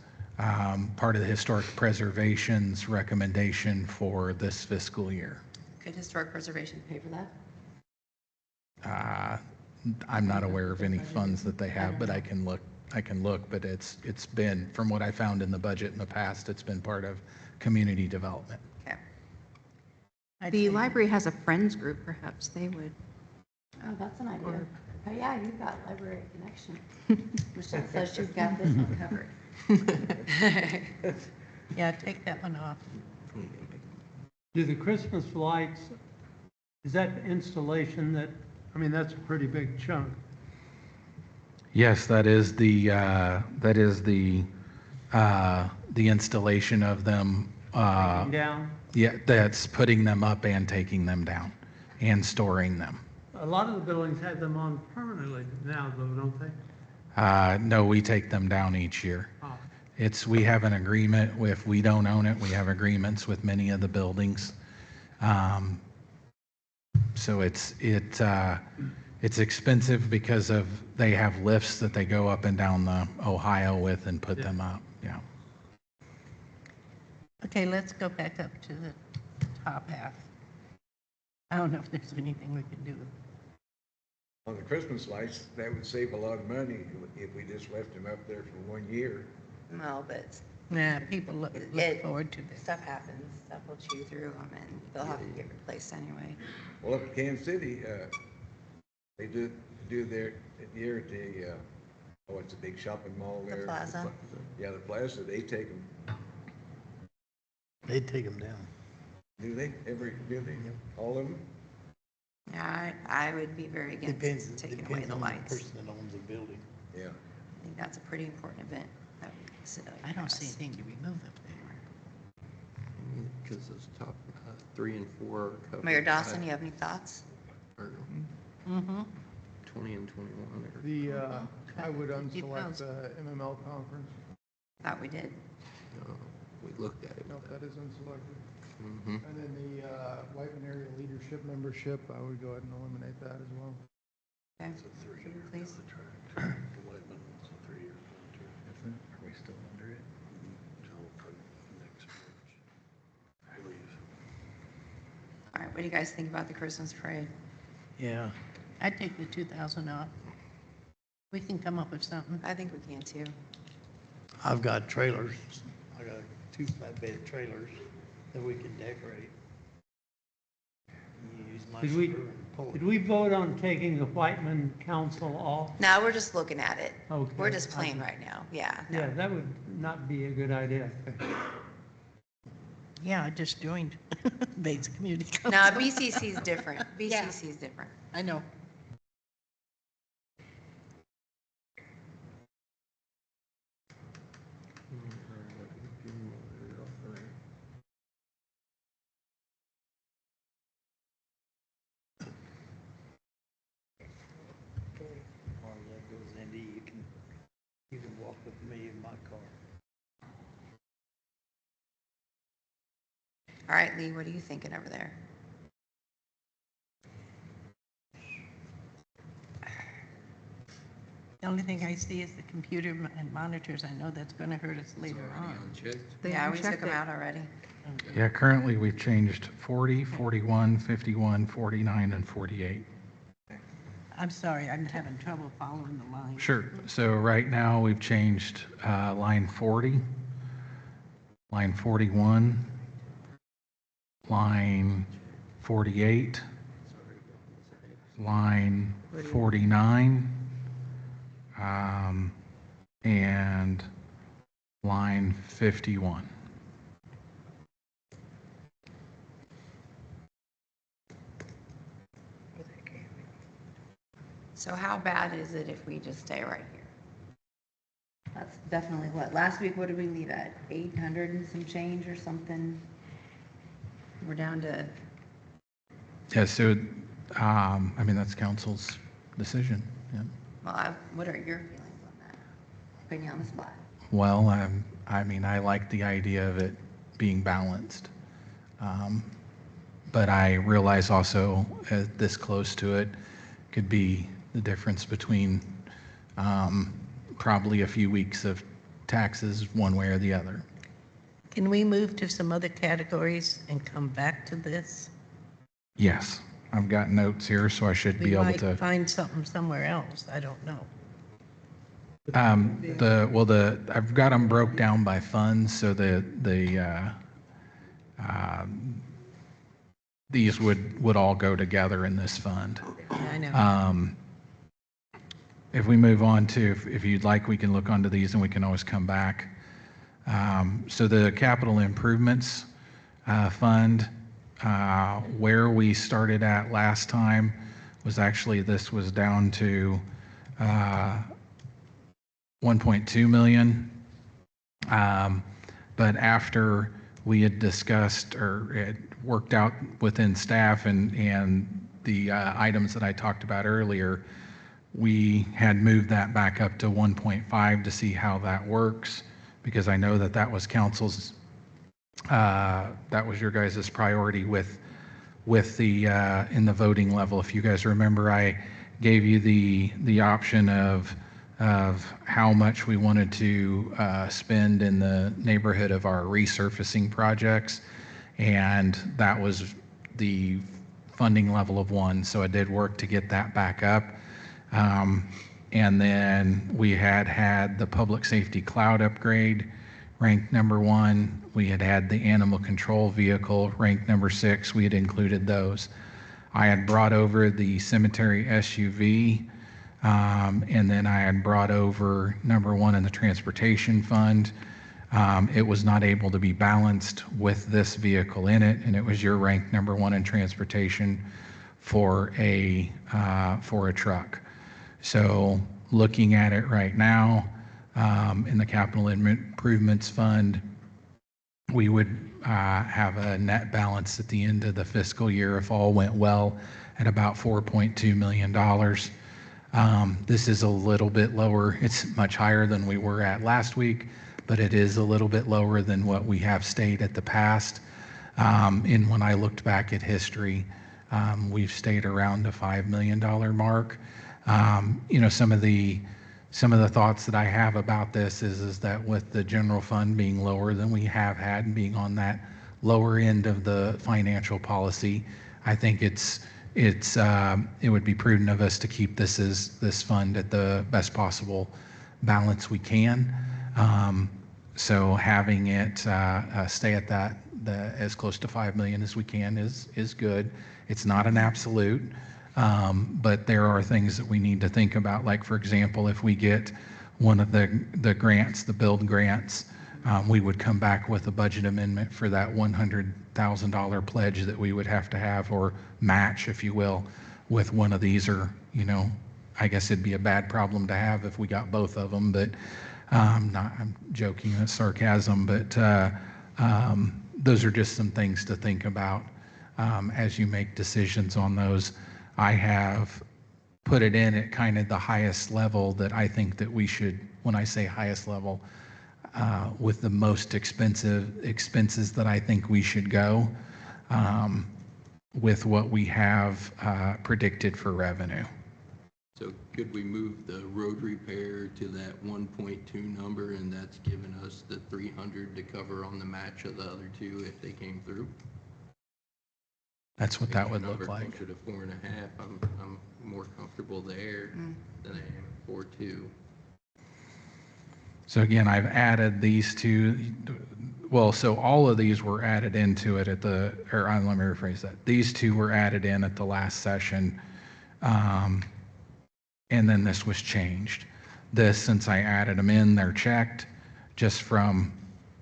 part of the historic preservation's recommendation for this fiscal year. Could historic preservation pay for that? I'm not aware of any funds that they have, but I can look, but it's been, from what I found in the budget in the past, it's been part of community development. Okay. The library has a friends group, perhaps they would. Oh, that's an idea. Oh, yeah, you've got library connection. Michelle says you've got this one covered. Yeah, take that one off. Do the Christmas lights, is that installation that, I mean, that's a pretty big chunk. Yes, that is the installation of them. Taking down? Yeah, that's putting them up and taking them down and storing them. A lot of the buildings have them on permanently now, though, don't they? No, we take them down each year. Oh. We have an agreement with, we don't own it, we have agreements with many of the buildings. So it's expensive because of, they have lifts that they go up and down the Ohio with and put them up, yeah. Okay, let's go back up to the top half. I don't know if there's anything we can do. On the Christmas lights, that would save a lot of money if we just left them up there for 1 year. No, but Yeah, people look forward to this. stuff happens, stuff will chew through them and they'll have to get replaced anyway. Well, up at Kansas City, they do their, here at the, it's a big shopping mall The there. plaza? Yeah, the plaza, they take them, They'd take them down. do they? All of them? Yeah, I would be very against taking away Depends the on lights. the person that owns the building. Yeah. I think that's a pretty important event. that we consider I don't for see us. anything to remove up Because those top 3 and 4 are covered. Mayor Dawson, you have any thoughts? Or there. Mm-hmm. 20 and 21 are. I would unselect Depends. the MML conference. Thought we did. We looked at it. No, that is unselected. Mhm. And then the Whiteman Area Leadership membership, I would go ahead and eliminate that as well. Okay, please. Are we still under it? All right, what do you guys think about the Christmas parade? Yeah. I'd take the 2,000 off. We can come up with something. I think we can too. I've got trailers. I got 2 flatbed trailers that we can decorate. You use my Did we- screw and pull it. Did we vote on taking the Whiteman Council off? No, we're just looking at it. Okay. We're just playing right now. Yeah. no. Yeah, that would not be a good idea. Yeah, I just joined Bates Community No, Council. BCC is different. Yeah. BCC is different. I know. Or that goes into, you can walk with me in my car. All right, Lee, what are you thinking over there? The only thing I see is the computer and monitors. I know that's going to hurt us later on. Unchecked. Yeah, we took them out already. Yeah, currently we've changed 40, 41, 51, 49, and 48. I'm sorry, I'm having trouble following the line. Sure. So right now, we've changed line 40, line 41, line 48, line 49, and line 51. So how bad is it if we just stay right here? That's definitely what, last week, what did we leave at? 800 and some change or something? We're down to, Yeah, so, I mean, that's council's decision, yeah. well, what are your feelings on that? Putting you on the spot. Well, I mean, I like the idea of it being balanced. But I realize also, this close to it, could be the difference between probably a few weeks of taxes one way or the other. Can we move to some other categories and come back to this? Yes, I've got notes here, so I should be able We might to. find something somewhere else, I don't know. I've got them broke down by funds, so these would all go together in this fund. Yeah, I know. If we move on to, if you'd like, we can look onto these and we can always come back. So the capital improvements fund, where we started at last time was actually, this was down to 1.2 million. But after we had discussed or had worked out within staff and the items that I talked about earlier, we had moved that back up to 1.5 to see how that works, because I know that that was council's, that was your guys' priority with the, in the voting level. If you guys remember, I gave you the option of how much we wanted to spend in the neighborhood of our resurfacing projects, and that was the funding level of 1. So I did work to get that back up. And then we had the public safety cloud upgrade ranked number 1. We had the animal control vehicle ranked number 6. We had included those. I had brought over the cemetery SUV, and then I had brought over number 1 in the transportation fund. It was not able to be balanced with this vehicle in it, and it was your rank number 1 in transportation for a truck. So looking at it right now, in the capital improvements fund, we would have a net balance at the end of the fiscal year, if all went well, at about $4.2 million. This is a little bit lower. It's much higher than we were at last week, but it is a little bit lower than what we have stayed at the past. And when I looked back at history, we've stayed around the $5 million mark. You know, some of the thoughts that I have about this is that with the general fund being lower than we have had and being on that lower end of the financial policy, I think it would be prudent of us to keep this fund at the best possible balance we can. So having it stay at that as close to 5 million as we can is good. It's not an absolute. But there are things that we need to think about. Like, for example, if we get one of the grants, the build grants, we would come back with a budget amendment for that $100,000 pledge that we would have to have, or match, if you will, with one of these. Or, you know, I guess it'd be a bad problem to have if we got both of them, but I'm joking, that's sarcasm, but those are just some things to think about as you make decisions on those. I have put it in at kind of the highest level that I think that we should, when I say highest level, with the most expenses that I think we should go with what we have predicted for revenue. So could we move the road repair to that 1.2 number, and that's given us the 300 to cover on the match of the other two if they came through? That's what that would look Number like. closer to 4.5. I'm more comfortable there than I am at 4.2. So again, I've added these two. Well, so all of these were added into it at the, or let me rephrase that. These two were added in at the last session. And then this was changed. This, since I added them in, they're checked, just from,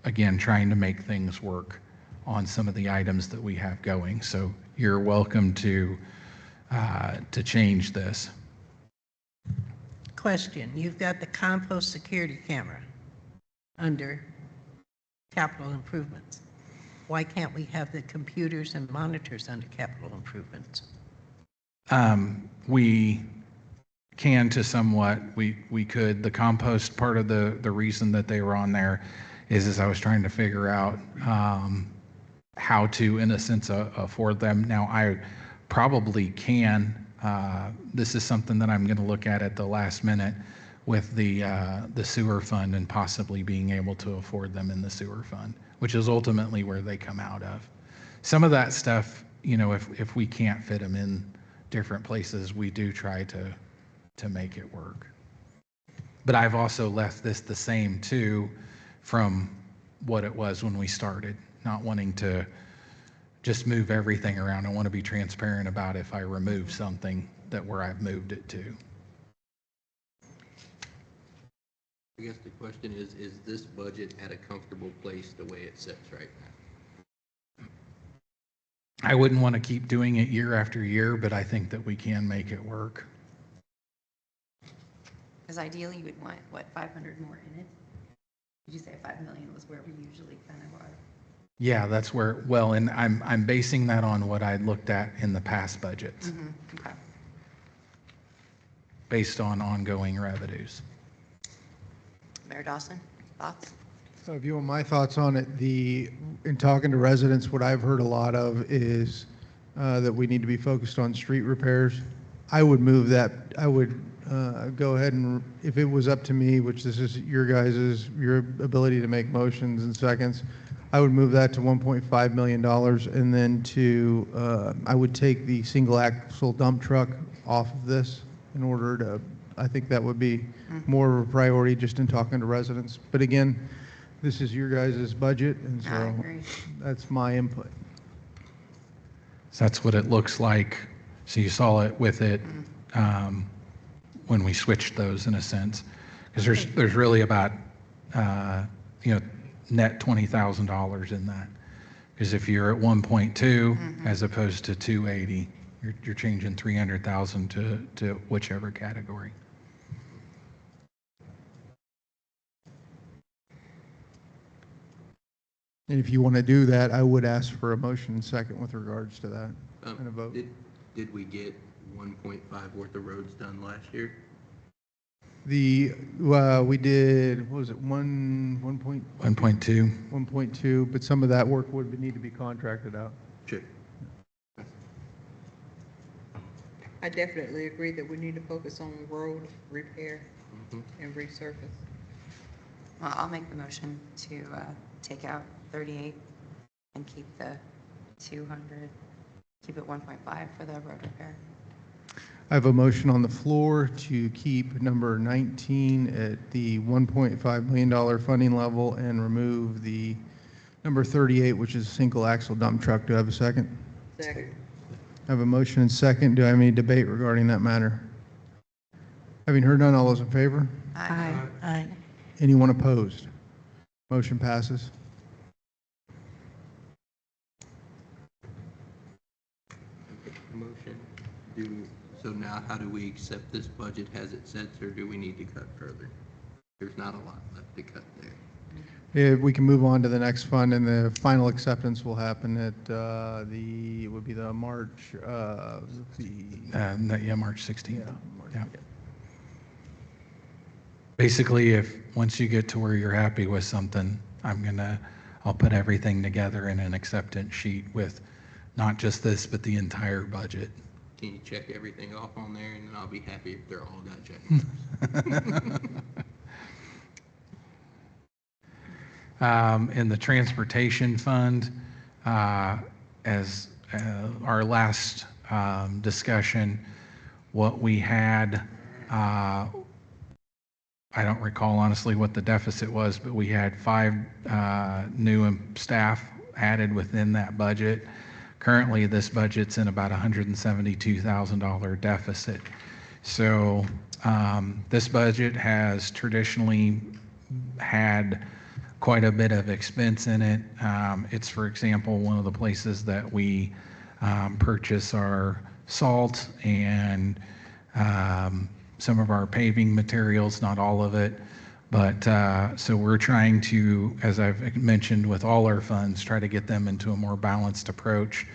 again, trying to make things work on some of the items that we have going. So you're welcome to change this. question. You've got the compost security camera under capital improvements. Why can't we have the computers and monitors under capital improvements? We can to somewhat. We could. The compost part of the reason that they were on there is I was trying to figure out how to, in a sense, afford them. Now, I probably can. This is something that I'm going to look at the last minute with the sewer fund and possibly being able to afford them in the sewer fund, which is ultimately where they come out of. Some of that stuff, you know, if we can't fit them in different places, we do try to make it work. But I've also left this the same too from what it was when we started, not wanting to just move everything around. I want to be transparent about if I remove something that where I've moved it to. I guess the question is this budget at a comfortable place the way it sits right now? I wouldn't want to keep doing it year after year, but I think that we can make it work. Because ideally you would want, what, 500 more in it? Did you say 5 million was where we usually kind of are? Yeah, that's where, well, and I'm basing that on what I looked at in the past budgets, Okay. based on ongoing revenues. Mayor Dawson, thoughts? So if you want my thoughts on it, in talking to residents, what I've heard a lot of is that we need to be focused on street repairs. I would move that, I would go ahead and, if it was up to me, which this is your ability to make motions in seconds, I would move that to $1.5 million, and then I would take the single axle dump truck off of this in order to, I think that would be more of a priority just in talking to residents. But again, this is your guys' budget, and I so agree. that's my input. So that's what it looks like. So you saw it with it when we switched those in a sense, because there's really about net $20,000 in that. Because if you're at 1.2 as opposed to 280, you're changing 300,000 to whichever category. And if you want to do that, I would ask for a motion second with regards to that and a vote. Did we get 1.5 worth of roads done last year? We did, what was it, 1.2, 1.2. but some of that work would need to be contracted out. Sure. I definitely agree that we need to focus on road repair and resurface. Well, I'll make the motion to take out 38 and keep the 200, keep it 1.5 for the road repair. I have a motion on the floor to keep number 19 at the $1.5 million funding level and remove the number 38, which is a single axle dump truck. Do I have a second? Second. I have a motion and second. Do I have any debate regarding that matter? Having heard none, all those in favor? Aye. Aye. Anyone opposed? Motion passes. Motion. So now how do we accept this budget as it sits, or do we need to cut further? There's not a lot left to cut there. If we can move on to the next fund, and the final acceptance will happen at it would be the March, March 16th. Yeah, March. Yeah. Basically, once you get to where you're happy with something, I'll put everything together in an acceptance sheet with not just this, but the entire budget. Can you check everything off on there, and then I'll be happy if they're all got checked. In the transportation fund, as our last discussion, what we had, I don't recall honestly what the deficit was, but we had 5 new staff added within that budget. Currently, this budget's in about $172,000 deficit. So this budget has traditionally had quite a bit of expense in it. It's, for example, one of the places that we purchase our salt and some of our paving materials, not all of it. But so we're trying to, as I've mentioned with all our funds, try to get them into a more balanced approach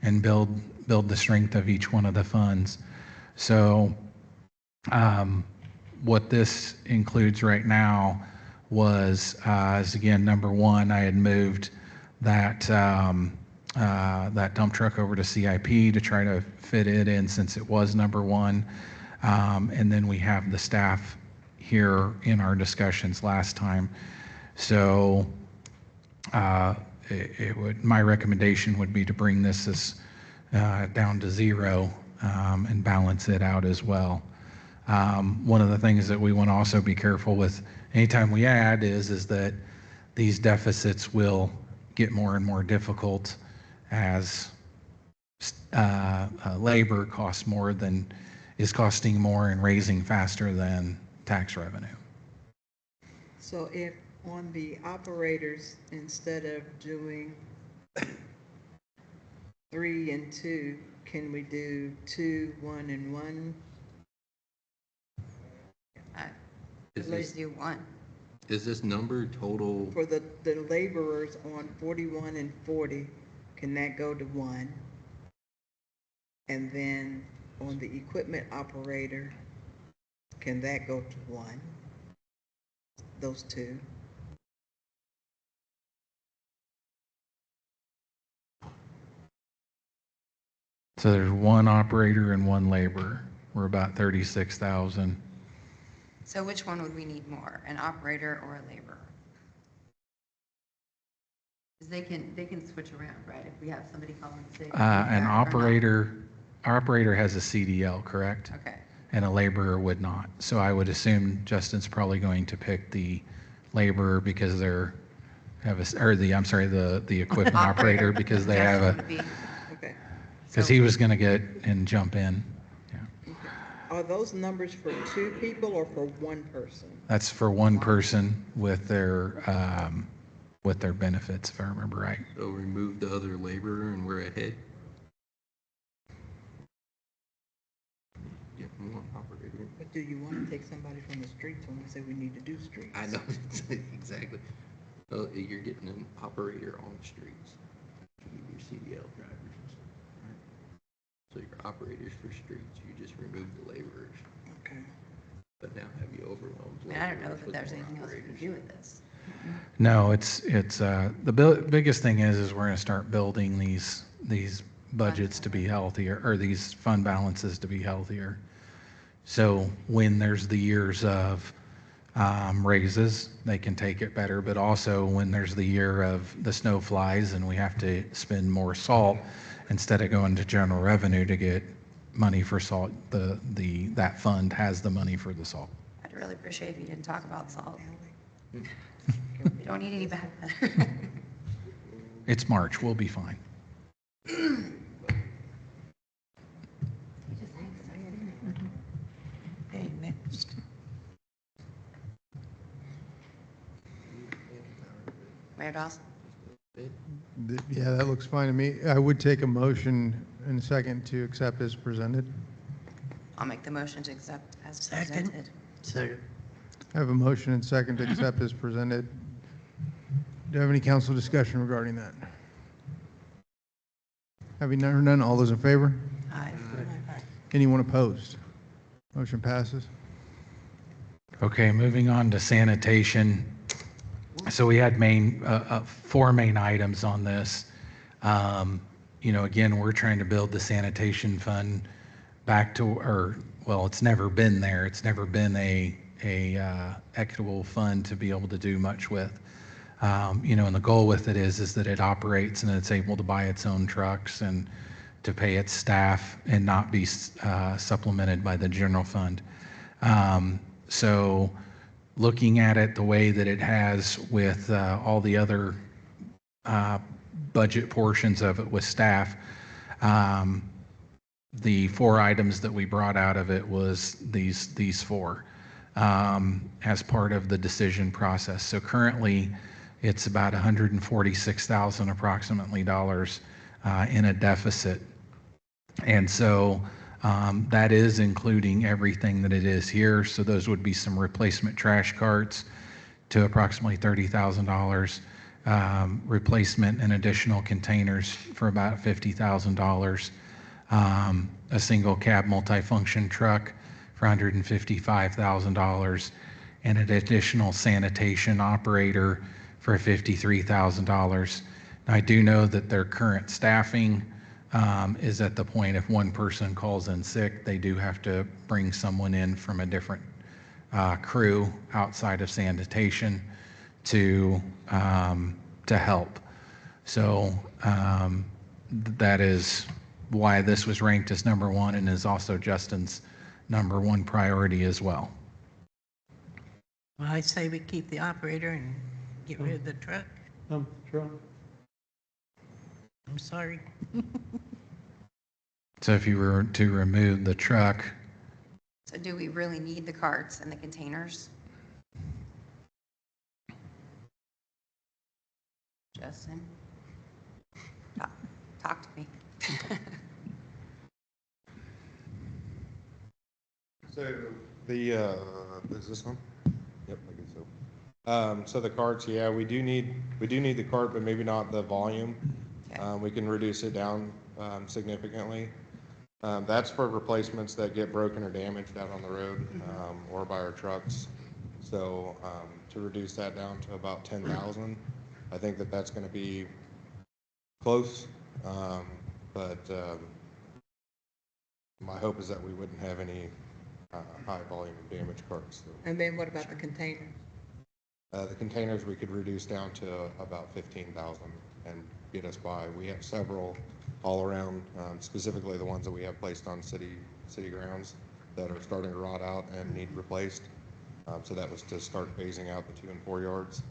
and build the strength of each one of the funds. So what this includes right now was, is again, number one, I had moved that that dump truck over to CIP to try to fit it in since it was number one. And then we have the staff here in our discussions last time. So my recommendation would be to bring this down to zero and balance it out as well. One of the things that we want to also be careful with anytime we add is that these deficits will get more and more difficult as labor costs more than is costing more and raising faster than tax revenue. So if on the operators, instead of doing 3 and 2, can we do 2, 1, and 1? Let's do 1. Is this number total? For the laborers on 41 and 40, can that go to 1? And then on the equipment operator, can that go to 1? Those two. So there's one operator and one laborer. We're about 36,000. So which one would we need more, an operator or a laborer? Because they can switch around, right? If we have somebody calling sick. An operator has a CDL, correct? Okay. And a laborer would not. So I would assume Justin's probably going to pick the laborer because they're the equipment operator because they have a, Okay. because he was going to get and jump in. Yeah. Are those numbers for 2 people or for 1 person? That's for one person with their benefits, if I remember right. So remove the other laborer and we're ahead? Yeah, one operator. But do you want to take somebody from the streets when we say we need to do streets? I know, exactly. Well, you're getting an operator on the streets. Your CDL drivers and stuff. Right? So your operators for streets, you just remove the laborers. Okay. But now have you overwhelmed? I mean, I don't know laborers that with there's more anything else we can operators? do with this. No, it's the biggest thing is we're going to start building these budgets to be healthier, or these fund balances to be healthier. So when there's the years of raises, they can take it better, but also when there's the year of the snow flies and we have to spend more salt, instead of going to general revenue to get money for salt, that fund has the money for the salt. I'd really appreciate if you didn't talk about salt. We don't need any bad weather. It's March, we'll be fine. Okay, next. Mayor Dawson? Yeah, that looks fine to me. I would take a motion in a second to accept as presented. I'll make the motion to accept as Second. presented. Second. I have a motion and second to accept as presented. Do you have any council discussion regarding that? Having heard none, all those in favor? Aye. Anyone opposed? Motion passes. Okay, moving on to sanitation. So we had four main items on this. Again, we're trying to build the sanitation fund back to, it's never been there. It's never been a equitable fund to be able to do much with. And the goal with it is that it operates and it's able to buy its own trucks and to pay its staff and not be supplemented by the general fund. So looking at it the way that it has with all the other budget portions of it with staff, the four items that we brought out of it was these four as part of the decision process. So currently it's about $146,000 approximately in a deficit. And so That is including everything that it is here. So those would be some replacement trash carts to approximately $30,000, replacement and additional containers for about $50,000, a single cab multifunction truck for $155,000, and an additional sanitation operator for $53,000. I do know that their current staffing is at the point if one person calls in sick, they do have to bring someone in from a different crew outside of sanitation to help. So that is why this was ranked as number one and is also Justin's number one priority as well. Well, I say we keep the operator and get rid of the truck. Truck. I'm sorry. So if you were to remove the truck, So do we really need the carts and the containers? Justin? Talk to me. So the, is this one? Yep, I guess so. So the carts, yeah, we do need the cart, but maybe not the volume. We can reduce it down significantly. That's for replacements that get broken or damaged out on the road or by our trucks. So to reduce that down to about 10,000, I think that that's going to be close, but my hope is that we wouldn't have any high volume of damaged carts. And then what about the containers? The containers we could reduce down to about 15,000 and get us by. We have several all around, specifically the ones that we have placed on city grounds that are starting to rot out and need replaced. So that was to start phasing out the 2 and 4 yards.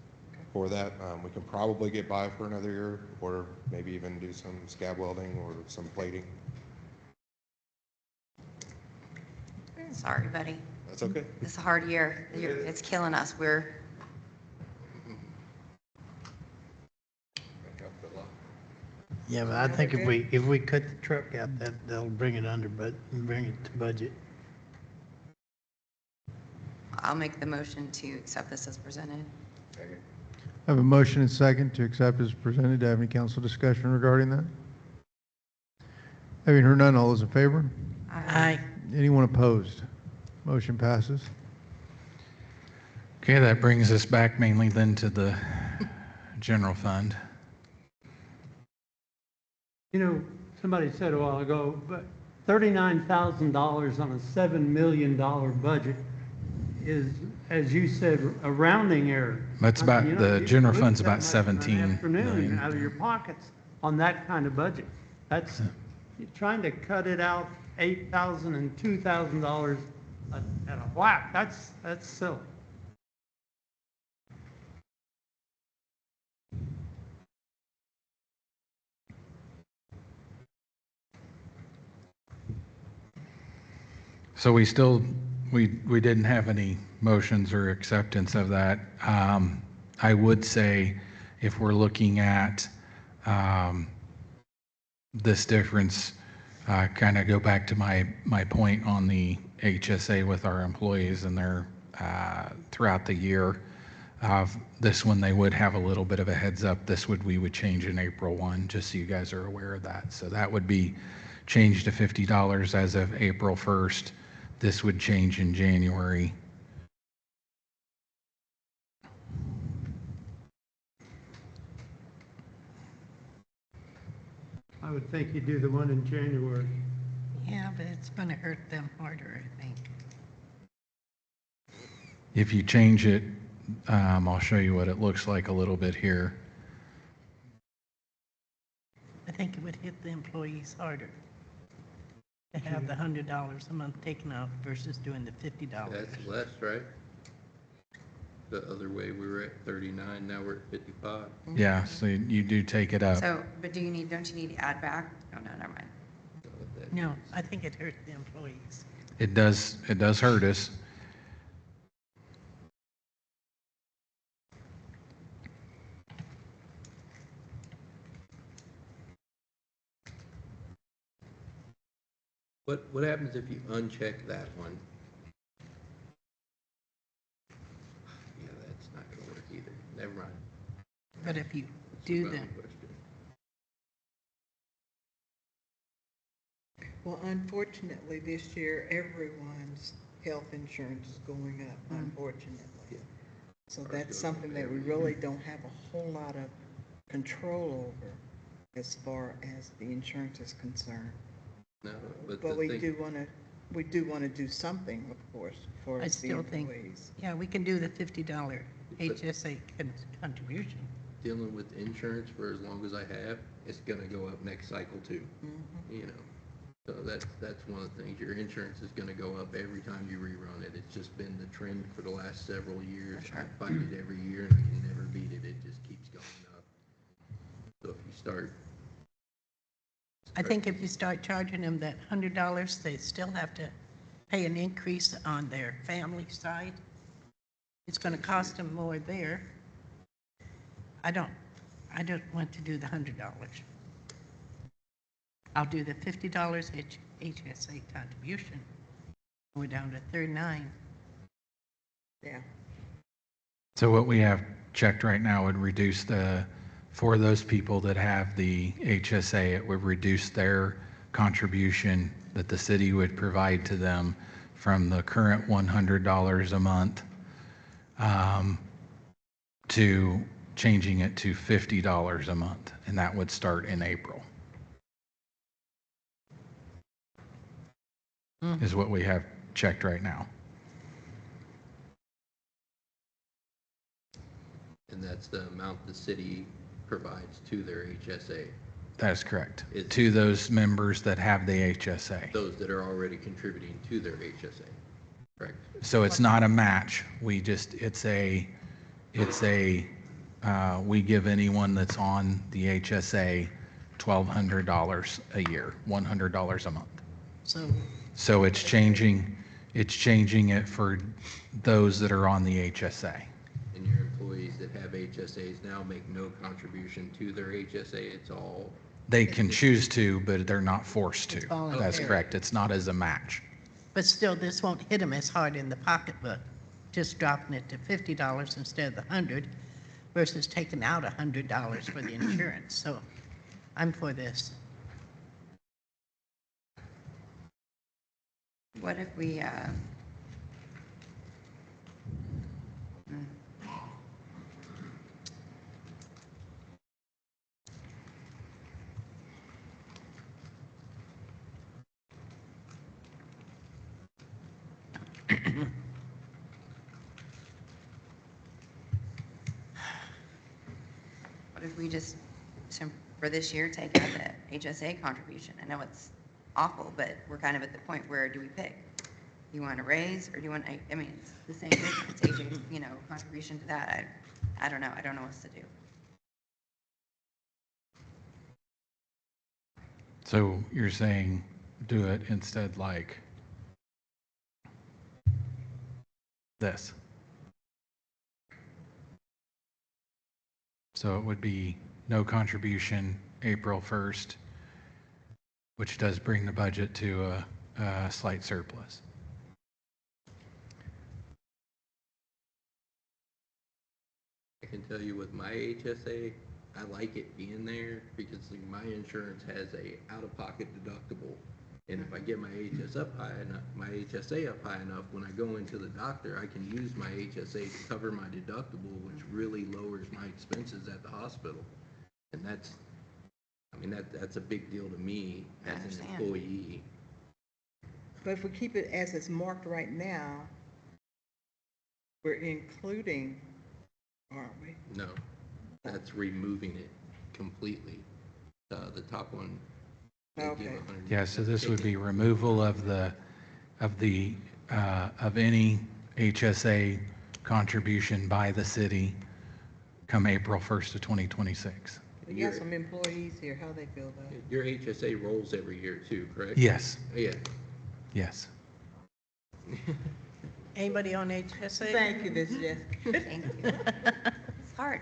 For that, we can probably get by for another year, or maybe even do some scab welding or some plating. Sorry, buddy. That's okay. It's a hard year. It's killing us. Yeah, but I think if we cut the truck out, that'll bring it under, but bring it to budget. I'll make the motion to accept this as presented. I have a motion and second to accept as presented. Do I have any council discussion regarding that? Having heard none, all those in favor? Aye. Anyone opposed? Motion passes. okay, that brings us back mainly then to the general fund. You know, somebody said a while ago, but $39,000 on a $7 million budget is, as you said, a rounding error. That's about, You know, the you general lose fund's that about much in 17 an afternoon million. out of your pockets on that kind of budget. That's, you're trying to cut it out $8,000 and $2,000 at a whack. That's silly. So we still, we didn't have any motions or acceptance of that. I would say if we're looking at this difference, kind of go back to my point on the HSA with our employees and their throughout the year. This one, they would have a little bit of a heads up. We would change in April 1, just so you guys are aware of that. So that would be changed to $50 as of April 1st. This would change in January. I would think you do the one in January. Yeah, but it's going to hurt them harder, I think. If you change it, I'll show you what it looks like a little bit here. I think it would hit the employees harder to have the $100 a month taken off versus doing the $50. That's less, right? The other way, we were at 39, now we're at 55. Yeah, so you do take it up. So, but don't you need to add back? Oh, no, never mind. No, I think it hurt the employees. It does hurt us. What happens if you uncheck that one? Yeah, that's not gonna work either. Never mind. But if you It's a do valid the, question. Well, unfortunately, this year, everyone's health insurance is going up, unfortunately. So Ours that's goes something up that we every year. really don't have a whole lot of control over as far as the insurance is concerned. No, but But the we thing, do want to do something, of course, for I the still think, employees. yeah, we can do the $50 HSA contribution. dealing with insurance for as long as I have, it's gonna go up next cycle too, you know? So that's one of the things, your insurance is gonna go up every time you rerun it. It's just been the trend for the last several years. I fight it every year and I can never beat it. It just keeps going up. So if you start. I think if you start charging them that $100, they still have to pay an increase on their family side. It's going to cost them more there. I don't want to do the $100. I'll do the $50 HSA contribution. We're down to 39. Yeah. So what we have checked right now would reduce for those people that have the HSA, it would reduce their contribution that the city would provide to them from the current $100 a month to changing it to $50 a month, and that would start in April. Is what we have checked right now. And that's the amount the city provides to their HSA, That is correct. It's- To those members that have the HSA. those that are already contributing to their HSA, correct? So it's not a match. We just, we give anyone that's on the HSA $1,200 a year, $100 a month. So it's changing it for those that are on the HSA. And your employees that have HSAs now make no contribution to their HSA, it's all, They can choose to, but they're not forced to. It's voluntary. That's correct. It's not as a match. But still, this won't hit them as hard in the pocketbook, just dropping it to $50 instead of the 100 versus taking out $100 for the insurance. So I'm for this. What if we, what if we just, for this year, take out the HSA contribution? I know it's awful, but we're kind of at the point where do we pick? Do you want a raise or do you want, I mean, it's the same difference, HA, contribution to that. I don't know. I don't know what to do. So you're saying do it instead like this. So it would be no contribution April 1st, which does bring the budget to a slight surplus. I can tell you with my HSA, I like it being there because my insurance has a out-of-pocket deductible. And if I get my HSA up high enough, when I go into the doctor, I can use my HSA to cover my deductible, which really lowers my expenses at the hospital. And that's a big deal to me as an employee. But if we keep it as it's marked right now, we're including, aren't we? No, that's removing it completely. The top one. they give Okay. 100, Yeah, so that's this would taken. be removal of any HSA contribution by the city come April 1st of 2026. We got some employees here, how they feel about it? Your HSA rolls every year too, correct? Yes, Yeah. yes. Anybody on HSA? Thank you, Ms. Jessica. Thank you. It's hard.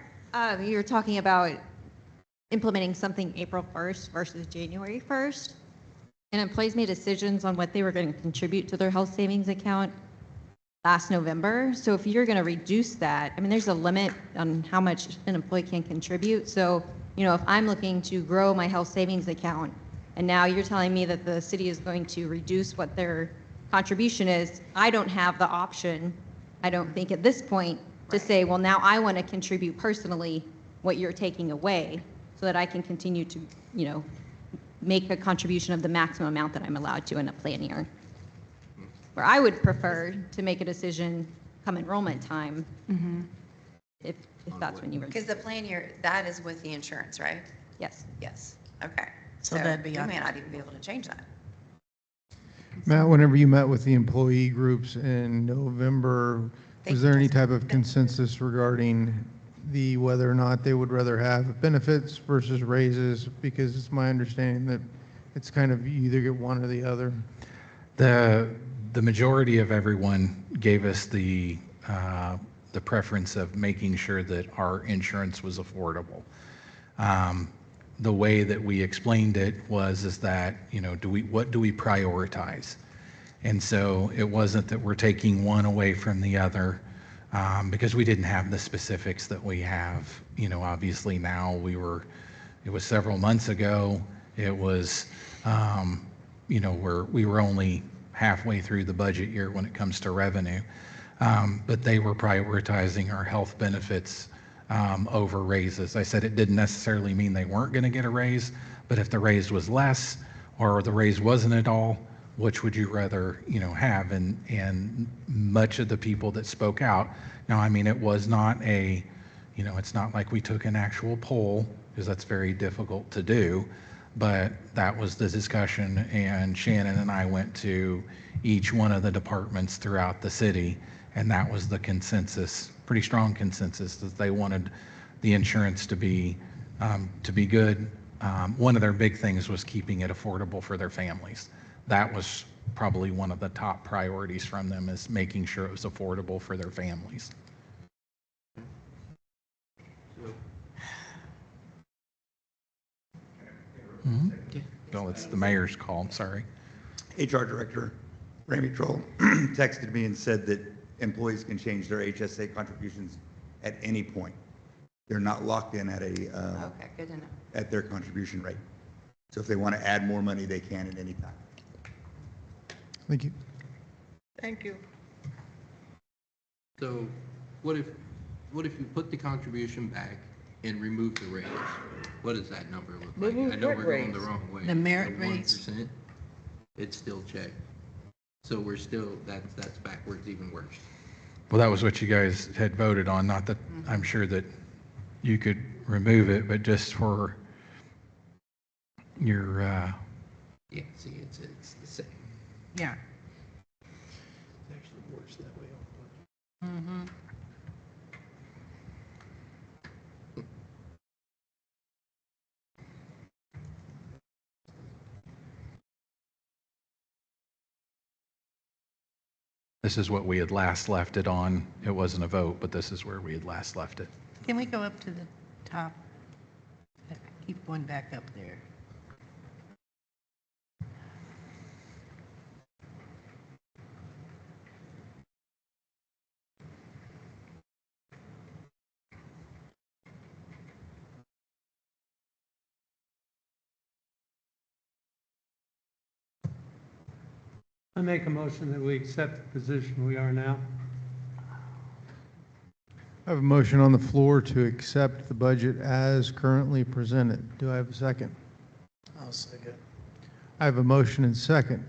You're talking about implementing something April 1st versus January 1st. and employees made decisions on what they were going to contribute to their health savings account last November. So if you're going to reduce that, I mean, there's a limit on how much an employee can contribute. So, you know, if I'm looking to grow my health savings account, and now you're telling me that the city is going to reduce what their contribution is, I don't have the option, I don't think at this point, to say, well, now I want to contribute personally what you're taking away so that I can continue to, you know, make a contribution of the maximum amount that I'm allowed to in a plan year. Where I would prefer to make a decision come enrollment time, if that's when you were. Because the plan year, that is with the insurance, right? Yes. Yes, okay. So that'd be we on- may not even be able to change that. Matt, whenever you met with the employee groups in November, was there any type of consensus regarding the whether or not they would rather have benefits versus raises? Because it's my understanding that it's kind of you either get one or the other. The majority of everyone gave us the preference of making sure that our insurance was affordable. The way that we explained it is that, you know, what do we prioritize? And so it wasn't that we're taking one away from the other, because we didn't have the specifics that we have, you know, obviously now. It was several months ago. It was, you know, we were only halfway through the budget year when it comes to revenue. But they were prioritizing our health benefits over raises. I said it didn't necessarily mean they weren't going to get a raise, but if the raise was less or the raise wasn't at all, which would you rather, you know, have? And much of the people that spoke out, now, I mean, it was not you know, it's not like we took an actual poll, because that's very difficult to do, but that was the discussion, and Shannon and I went to each one of the departments throughout the city, and that was the consensus, pretty strong consensus, that they wanted the insurance to be good. One of their big things was keeping it affordable for their families. That was probably one of the top priorities from them, is making sure it was affordable for their families. No, it's the mayor's call, I'm sorry. HR Director Ramey Troll texted me and said that employees can change their HSA contributions at any point. They're not locked in at Okay, good to know. at their contribution rate. So if they want to add more money, they can at any time. Thank you. Thank you. So what if you put the contribution back and remove the raise? What does that number look like? Remove I know what we're going the raise? wrong way. The merit raise? 1%, it's still checked. So we're still, that's backwards, even worse. Well, that was what you guys had voted on, not that I'm sure that you could remove it, but just for your, Yeah, see, it's the same. Yeah. It's actually worse that way. Mm-hmm. this is what we had last left it on. It wasn't a vote, but this is where we had last left it. Can we go up to the top? Keep going back up there. I make a motion that we accept the position we are now. I have a motion on the floor to accept the budget as currently presented. Do I have a second? I'll second. I have a motion and second.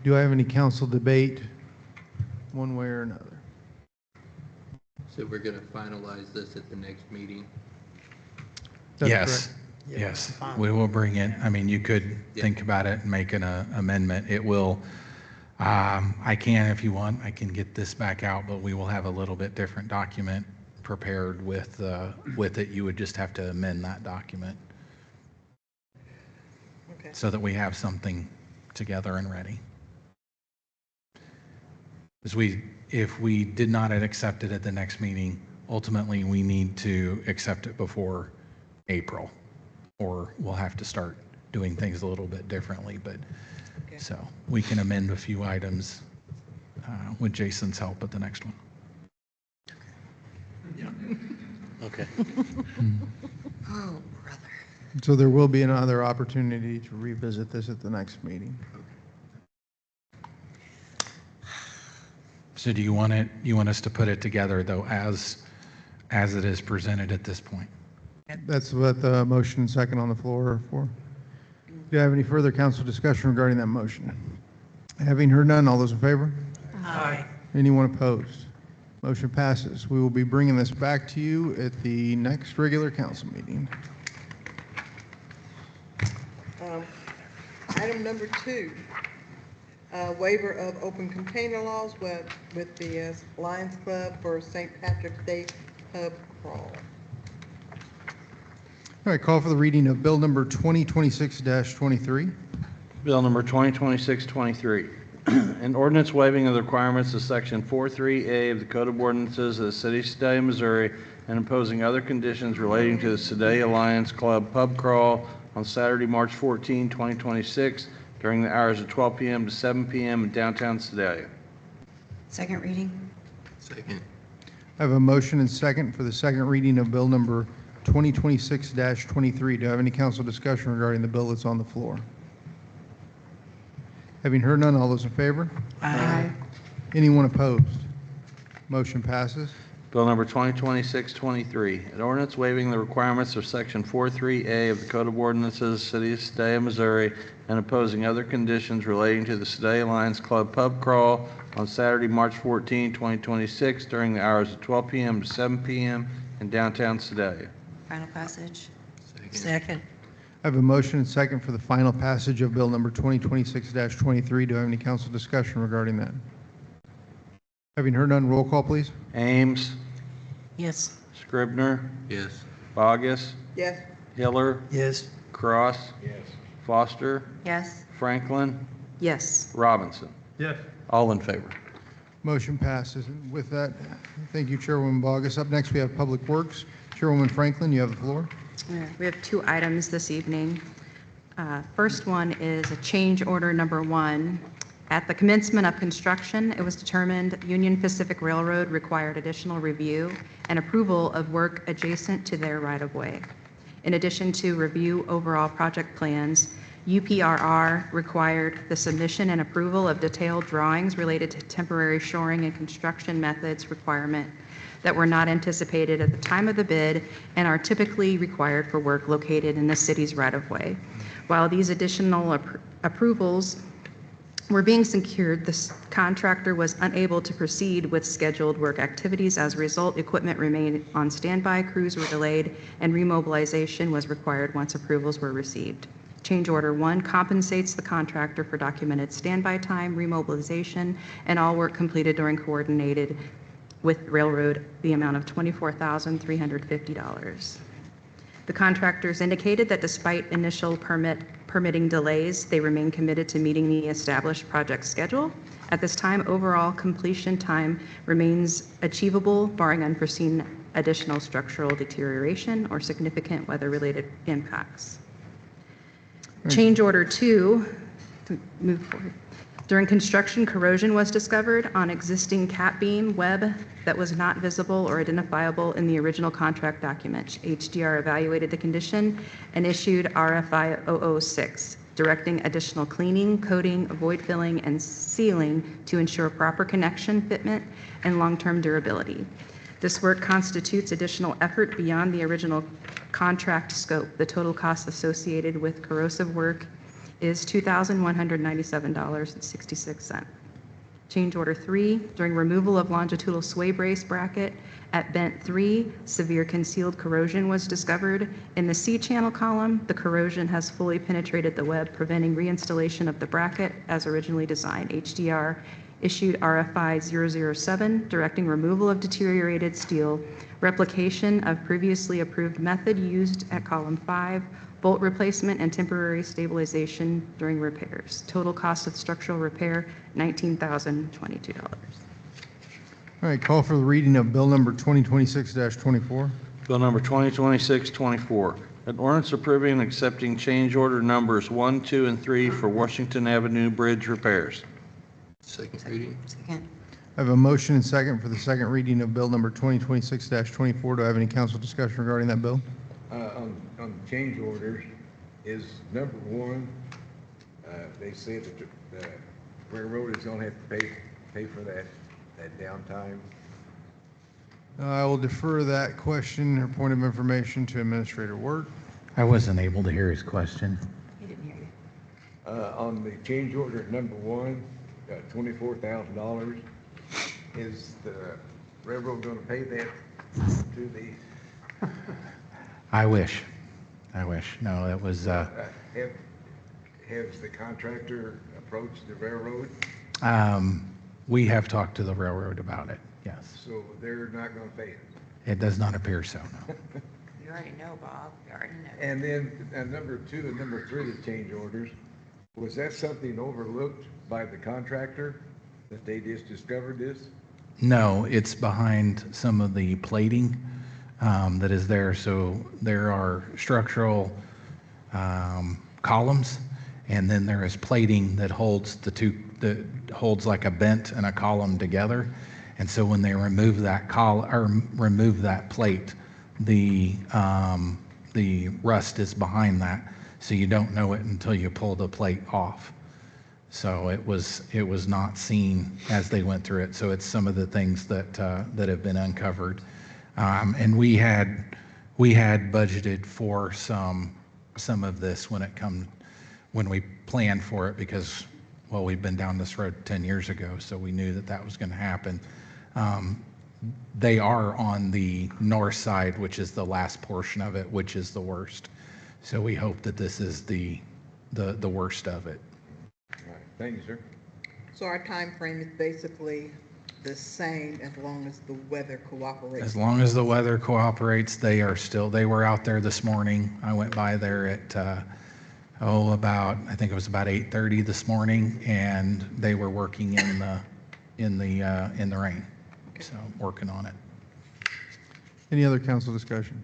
Do I have any council debate one way or another? So we're going to finalize this at the next meeting? That's Yes, correct. yes, we will bring it. I mean, you could think about it and make an amendment. It will, I can, if you want, I can get this back out, but we will have a little bit different document prepared with it. You would just have to amend that document Okay. so that we have something together and ready. Because if we did not accept it at the next meeting, ultimately we need to accept it before April, or we'll have to start doing things a little bit differently. But So we can amend a few items with Jason's help at the next one. Okay. Oh, brother. So there will be another opportunity to revisit this at the next meeting. So do you want us to put it together though as it is presented at this point? That's what the motion and second on the floor are for. Do you have any further council discussion regarding that motion? Having heard none, all those in favor? Aye. Anyone opposed? Motion passes. We will be bringing this back to you at the next regular council meeting. Item number 2, waiver of open container laws with the Lions Club for St. Patrick's Day Pub Crawl. All right, call for the reading of bill number 2026-23. Bill number 2026-23, an ordinance waiving of the requirements of Section 43A of the Code of Ordinances of the City of Sedalia, Missouri, and imposing other conditions relating to the Sedalia Lions Club Pub Crawl on Saturday, March 14, 2026, during the hours of 12 p.m. to 7 p.m. in downtown Sedalia. Second reading? Second. I have a motion and second for the second reading of bill number 2026-23. Do I have any council discussion regarding the bill that's on the floor? Having heard none, all those in favor? Aye. Anyone opposed? Motion passes. Bill number 2026-23, an ordinance waiving the requirements of Section 43A of the Code of Ordinances of the City of Sedalia, Missouri, and imposing other conditions relating to the Sedalia Lions Club Pub Crawl on Saturday, March 14, 2026, during the hours of 12 p.m. to 7 p.m. in downtown Sedalia. Final passage? Second. I have a motion and second for the final passage of bill number 2026-23. Do I have any council discussion regarding that? Having heard none, roll call, please. Ames, Yes. Scribner, Yes. Yes. Bogus, Hiller, Yes. Cross, Yes. Foster, Yes. Franklin, Yes. Robinson. Yes. All in favor. Motion passes. And with that, thank you, Chairwoman Bogus. Up next, we have Public Works. Chairwoman Franklin, you have the floor. We have 2 items this evening. First one is a change order number 1. At the commencement of construction, it was determined Union Pacific Railroad required additional review and approval of work adjacent to their right-of-way. In addition to review overall project plans, UPRR required the submission and approval of detailed drawings related to temporary shoring and construction methods requirement that were not anticipated at the time of the bid and are typically required for work located in the city's right-of-way. While these additional approvals were being secured, the contractor was unable to proceed with scheduled work activities. As a result, equipment remained on standby, crews were delayed, and remobilization was required once approvals were received. Change Order 1 compensates the contractor for documented standby time, remobilization, and all work completed during coordinated with Railroad, the amount of $24,350. The contractors indicated that despite initial permitting delays, they remain committed to meeting the established project schedule. At this time, overall completion time remains achievable, barring unforeseen additional structural deterioration or significant weather-related impacts. Change Order 2, to move forward. During construction, corrosion was discovered on existing cat beam web that was not visible or identifiable in the original contract document. HDR evaluated the condition and issued RFI 006, directing additional cleaning, coating, void filling, and sealing to ensure proper connection, fitment, and long-term durability. This work constitutes additional effort beyond the original contract scope. The total cost associated with corrosive work is $2,197.66. Change Order 3, during removal of longitudinal sway brace bracket at Vent 3, severe concealed corrosion was discovered. In the C-channel column, the corrosion has fully penetrated the web, preventing reinstallation of the bracket as originally designed. HDR issued RFI 007, directing removal of deteriorated steel, replication of previously approved method used at column 5, bolt replacement and temporary stabilization during repairs. Total cost of structural repair, $19,022. All right, call for the reading of bill number 2026-24. Bill number 2026-24, An ordinance approving and accepting change order numbers 1, 2, and 3 for Washington Avenue Bridge repairs. Second reading? Second. I have a motion and second for the second reading of bill number 2026-24. Do I have any council discussion regarding that bill? On the change orders, is number 1, they said that the railroad is gonna have to pay for that downtime. I will defer that question or point of information to Administrator Wirt. I wasn't able to hear his question. He didn't hear you. On the change order number 1, $24,000, is the railroad gonna pay that to the, I wish. No, that was, has the contractor approached the railroad? we have talked to the railroad about it, yes. So they're not gonna pay it? It does not appear so, no. You already know, Bob. You already know. And then number 2 and number 3, the change orders, was that something overlooked by the contractor, that they just discovered this? No, it's behind some of the plating that is there. So there are structural columns, and then there is plating that holds the two, that holds like a bent and a column together. And so when they remove that remove that plate, the rust is behind that. So you don't know it until you pull the plate off. So it was not seen as they went through it. So it's some of the things that that have been uncovered, and we had budgeted for some of this when we planned for it, because well, we've been down this road 10 years ago, so we knew that was going to happen. They are on the north side, which is the last portion of it, which is the worst. So we hope that this is the worst of it. All right, thank you, sir. So our time frame is basically the same as long as the weather cooperates? As long as the weather cooperates, they were out there this morning. I went by there at, I think it was about 8:30 this morning, and they were working in the rain. So working on it. Any other council discussion?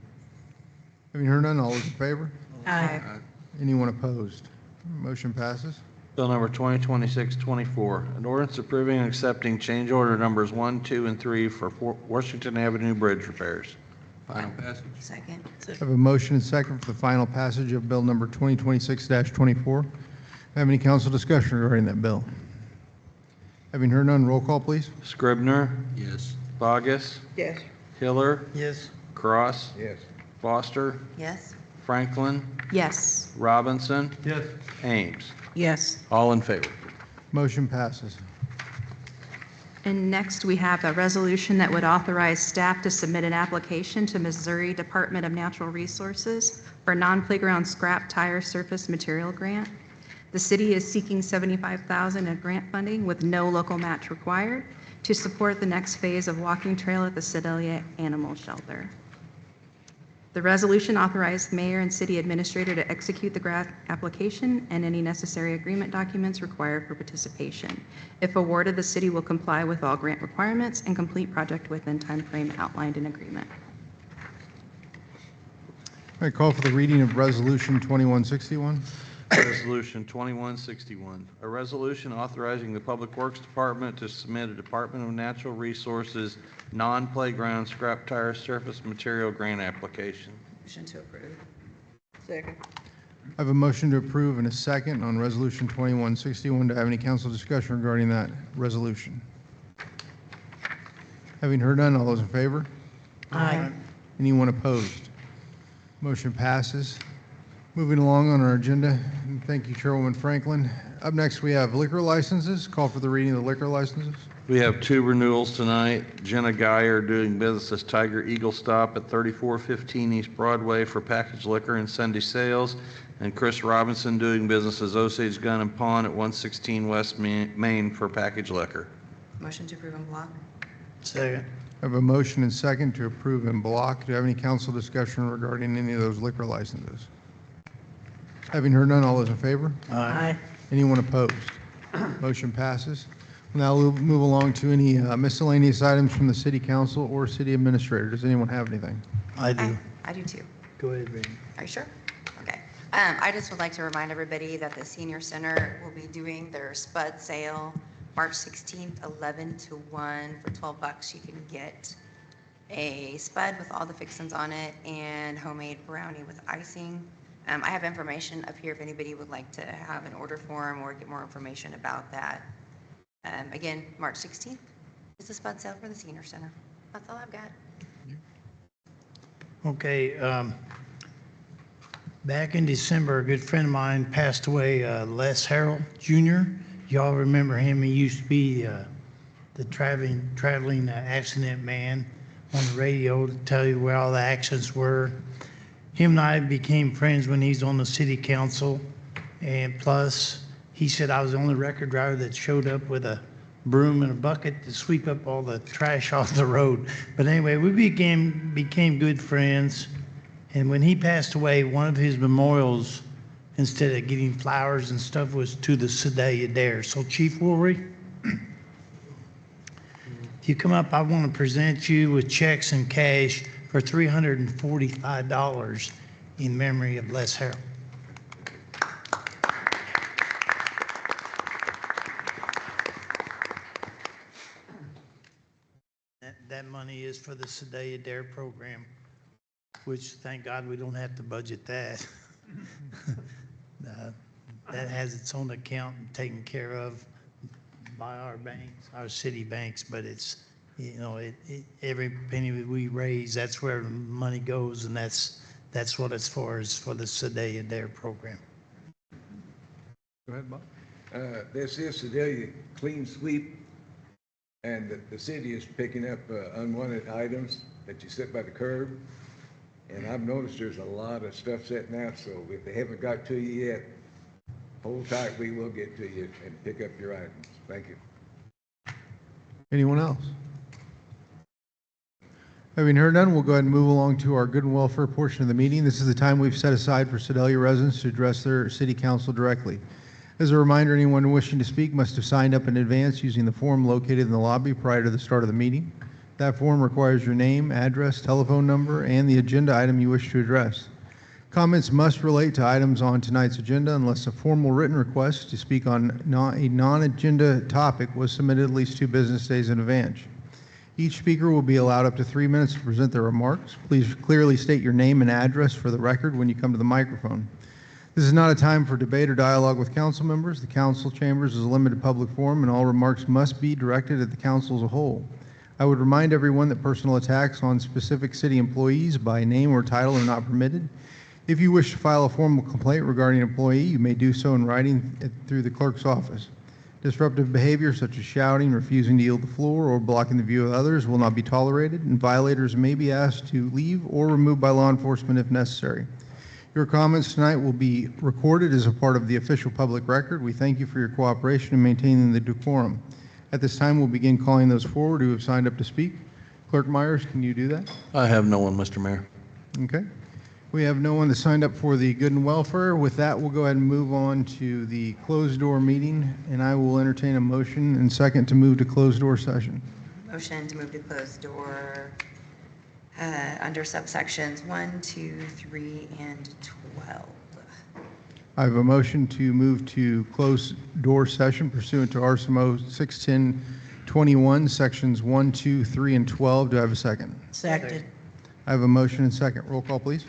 Having heard none, all those in favor? Aye. Anyone opposed? Motion passes. Bill number 2026-24, an ordinance approving and accepting change order numbers 1, 2, and 3 for Washington Avenue Bridge repairs. Final passage? Second. I have a motion and second for the final passage of bill number 2026-24. Have any council discussion regarding that bill? Having heard none, roll call, please. Scribner, Yes. Bogus, Yes. Hiller, Yes. Cross, Yes. Foster, Yes. Franklin, Yes. Robinson, Yes. Ames. Yes. All in favor? Motion passes. And next, we have a resolution that would authorize staff to submit an application to Missouri Department of Natural Resources for non-playground scrap tire surface material grant. The city is seeking $75,000 in grant funding with no local match required to support the next phase of walking trail at the Sedalia Animal Shelter. The resolution authorized the mayor and city administrator to execute the grant application and any necessary agreement documents required for participation. If awarded, the city will comply with all grant requirements and complete project within timeframe outlined in agreement. I call for the reading of Resolution 2161. Resolution 2161, a resolution authorizing the Public Works Department to submit a Department of Natural Resources non-playground scrap tire surface material grant application. Motion to approve. Second. I have a motion to approve and a second on Resolution 2161. Do I have any council discussion regarding that resolution? Having heard none, all those in favor? Aye. Anyone opposed? Motion passes. Moving along on our agenda, and thank you, Chairwoman Franklin. Up next, we have liquor licenses. Call for the reading of the liquor licenses. We have 2 renewals tonight. Jenna Geyer doing business as Tiger Eagle Stop at 3415 East Broadway for packaged liquor and Sunday sales, and Chris Robinson doing business as Osage Gun and Pawn at 116 West Main for packaged liquor. Motion to approve en bloc. Second. I have a motion and second to approve in block. Do you have any council discussion regarding any of those liquor licenses? Having heard none, all those in favor? Aye. Anyone opposed? Motion passes. Now we'll move along to any miscellaneous items from the city council or city administrator. Does anyone have anything? I do. I do too. Go ahead, Randy. Are you sure? Okay. I just would like to remind everybody that the senior center will be doing their spud sale March 16th, 11 to 1 for $12. You can get a spud with all the fixins on it and homemade brownie with icing. I have information up here if anybody would like to have an order form or get more information about that. Again, March 16th is the spud sale for the senior center. That's all I've got. Okay, back in December, a good friend of mine passed away, Les Harrell Jr. Y'all remember him? He used to be the traveling accident man on the radio to tell you where all the accidents were. Him and I became friends when he's on the city council, and plus, he said I was the only record driver that showed up with a broom and a bucket to sweep up all the trash off the road. But anyway, we became good friends. And when he passed away, one of his memorials, instead of getting flowers and stuff, was to the Sedalia Dare. So Chief Woolry, if you come up, I want to present you with checks and cash for $345 in memory of Les Harrell. That money is for the Sedalia Dare program, which, thank God, we don't have to budget that. That has its own account and taken care of by our banks, our city banks, but it's, you know, every penny we raise, that's where the money goes, and that's what it's for, is for the Sedalia Dare program. Go ahead, Bob. This is Sedalia Clean Sweep, and the city is picking up unwanted items that you sit by the curb. And I've noticed there's a lot of stuff sitting out, so if they haven't got to you yet, hold tight, we will get to you and pick up your items. Thank you. Anyone else? Having heard none, we'll go ahead and move along to our good and welfare portion of the meeting. This is the time we've set aside for Sedalia residents to address their city council directly. As a reminder, anyone wishing to speak must have signed up in advance using the form located in the lobby prior to the start of the meeting. That form requires your name, address, telephone number, and the agenda item you wish to address. Comments must relate to items on tonight's agenda unless a formal written request to speak on a non-agenda topic was submitted at least 2 business days in advance. Each speaker will be allowed up to 3 minutes to present their remarks. Please clearly state your name and address for the record when you come to the microphone. This is not a time for debate or dialogue with council members. The council chambers is a limited public forum, and all remarks must be directed at the council as a whole. I would remind everyone that personal attacks on specific city employees by name or title are not permitted. If you wish to file a formal complaint regarding an employee, you may do so in writing through the clerk's office. Disruptive behavior such as shouting, refusing to yield the floor, or blocking the view of others will not be tolerated, and violators may be asked to leave or removed by law enforcement if necessary. Your comments tonight will be recorded as a part of the official public record. We thank you for your cooperation in maintaining the decorum. At this time, we'll begin calling those forward who have signed up to speak. Clerk Myers, can you do that? I have no one, Mr. Mayor. Okay. We have no one that signed up for the good and welfare. With that, we'll go ahead and move on to the closed door meeting, and I will entertain a motion and second to move to closed door session. Motion to move to closed door under subsections 1, 2, 3, and 12. I have a motion to move to closed door session pursuant to RSMO 61021, sections 1, 2, 3, and 12. Do I have a second? Second. I have a motion and second. Roll call, please.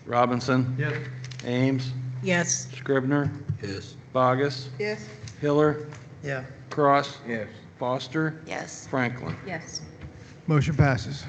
Robinson? Yes. Ames? Yes. Scribner? Yes. Bogus? Yes. Hiller? Yeah. Cross? Yes. Foster? Yes. Franklin? Yes. Motion passes.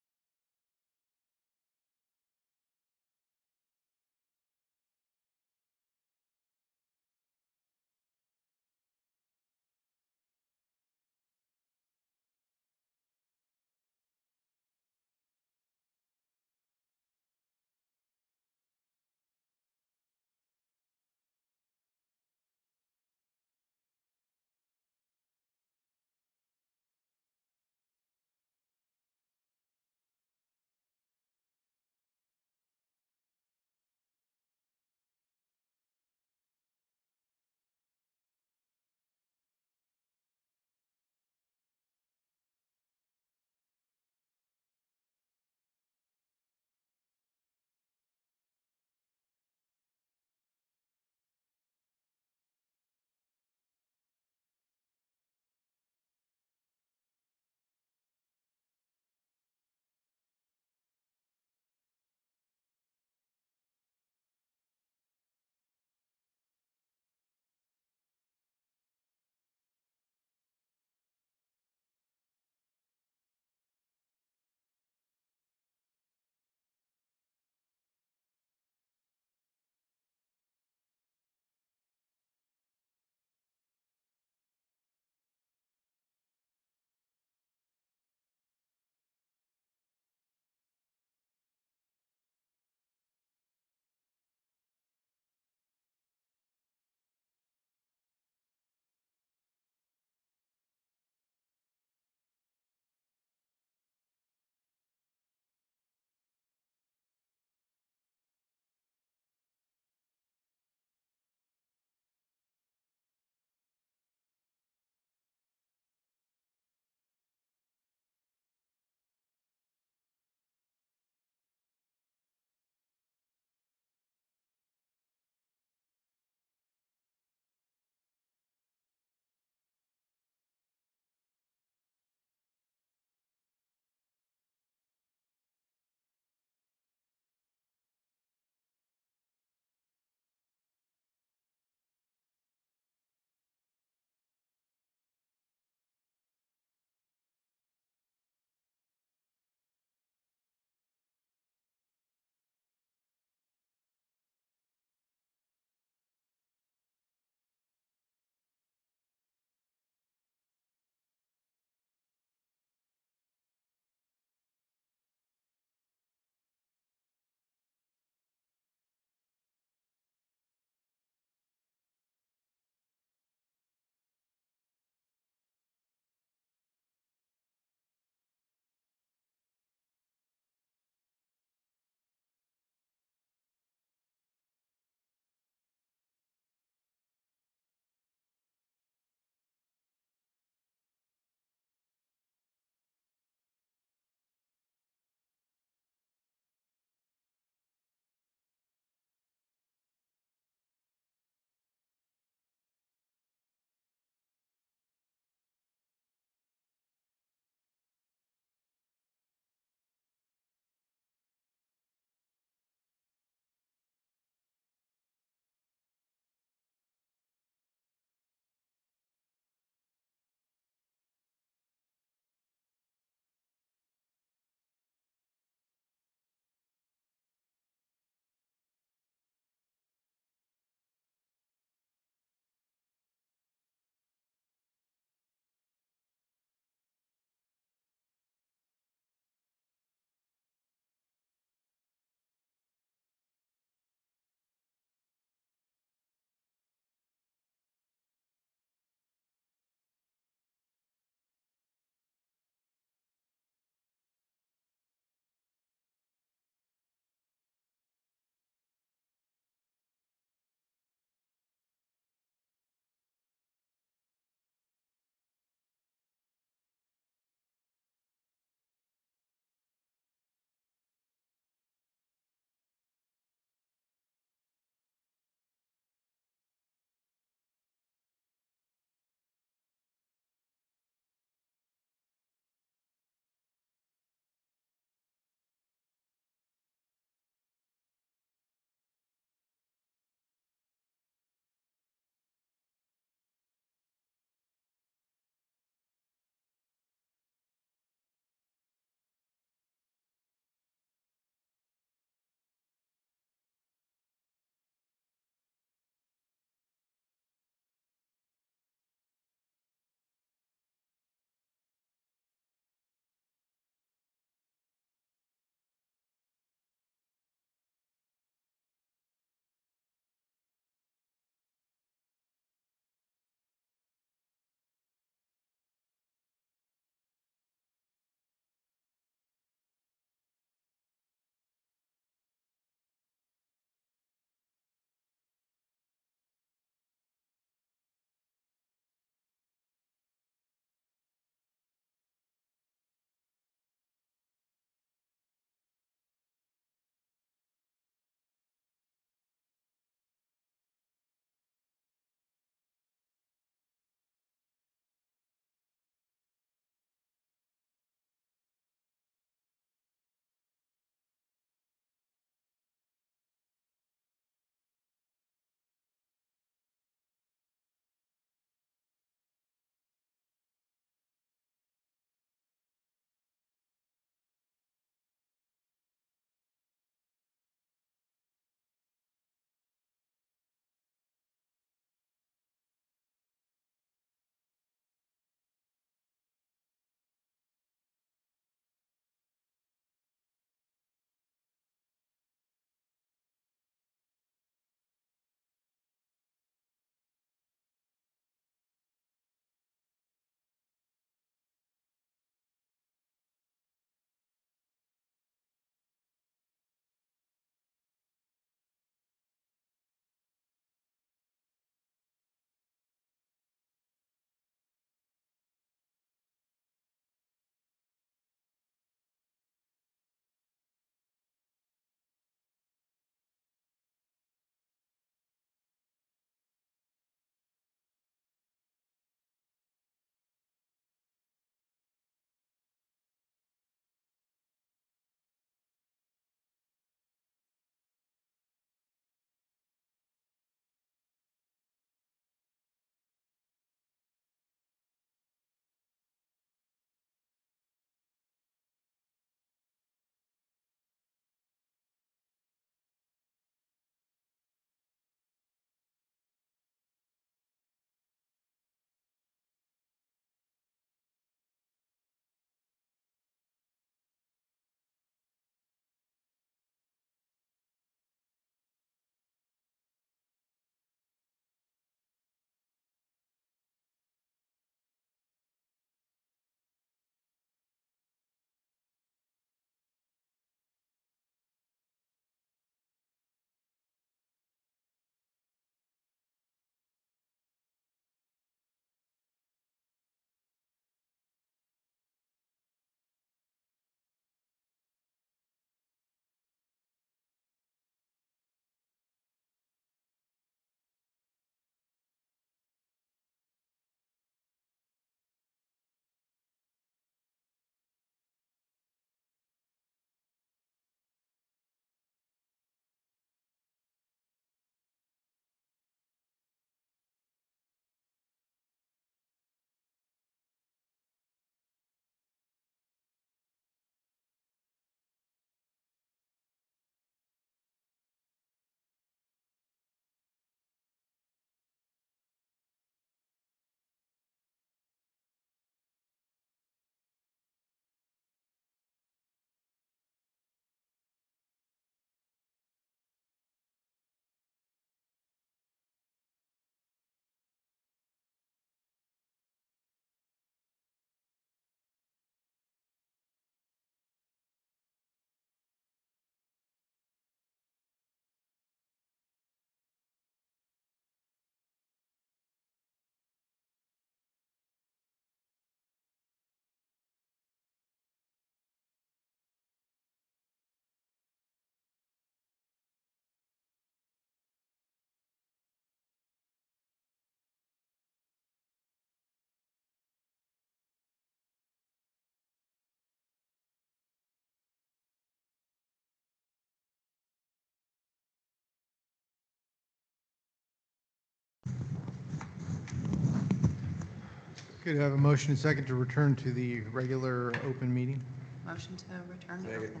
Could I have a motion and second to return to the regular open meeting? Motion to return to open.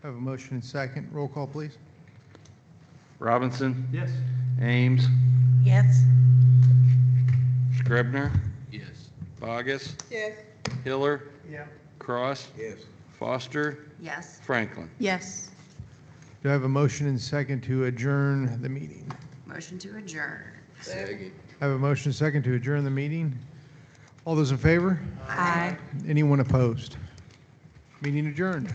I have a motion and second. Roll call, please. Robinson, Yes. Ames, Yes. Scribner, Yes. Bogus, Yes. Hiller, Yeah. Cross, Yes. Foster, Yes. Franklin. Yes. Do I have a motion and second to adjourn the meeting? Motion to adjourn. Second. I have a motion and second to adjourn the meeting. All those in favor? Aye. Anyone opposed? Meeting adjourned.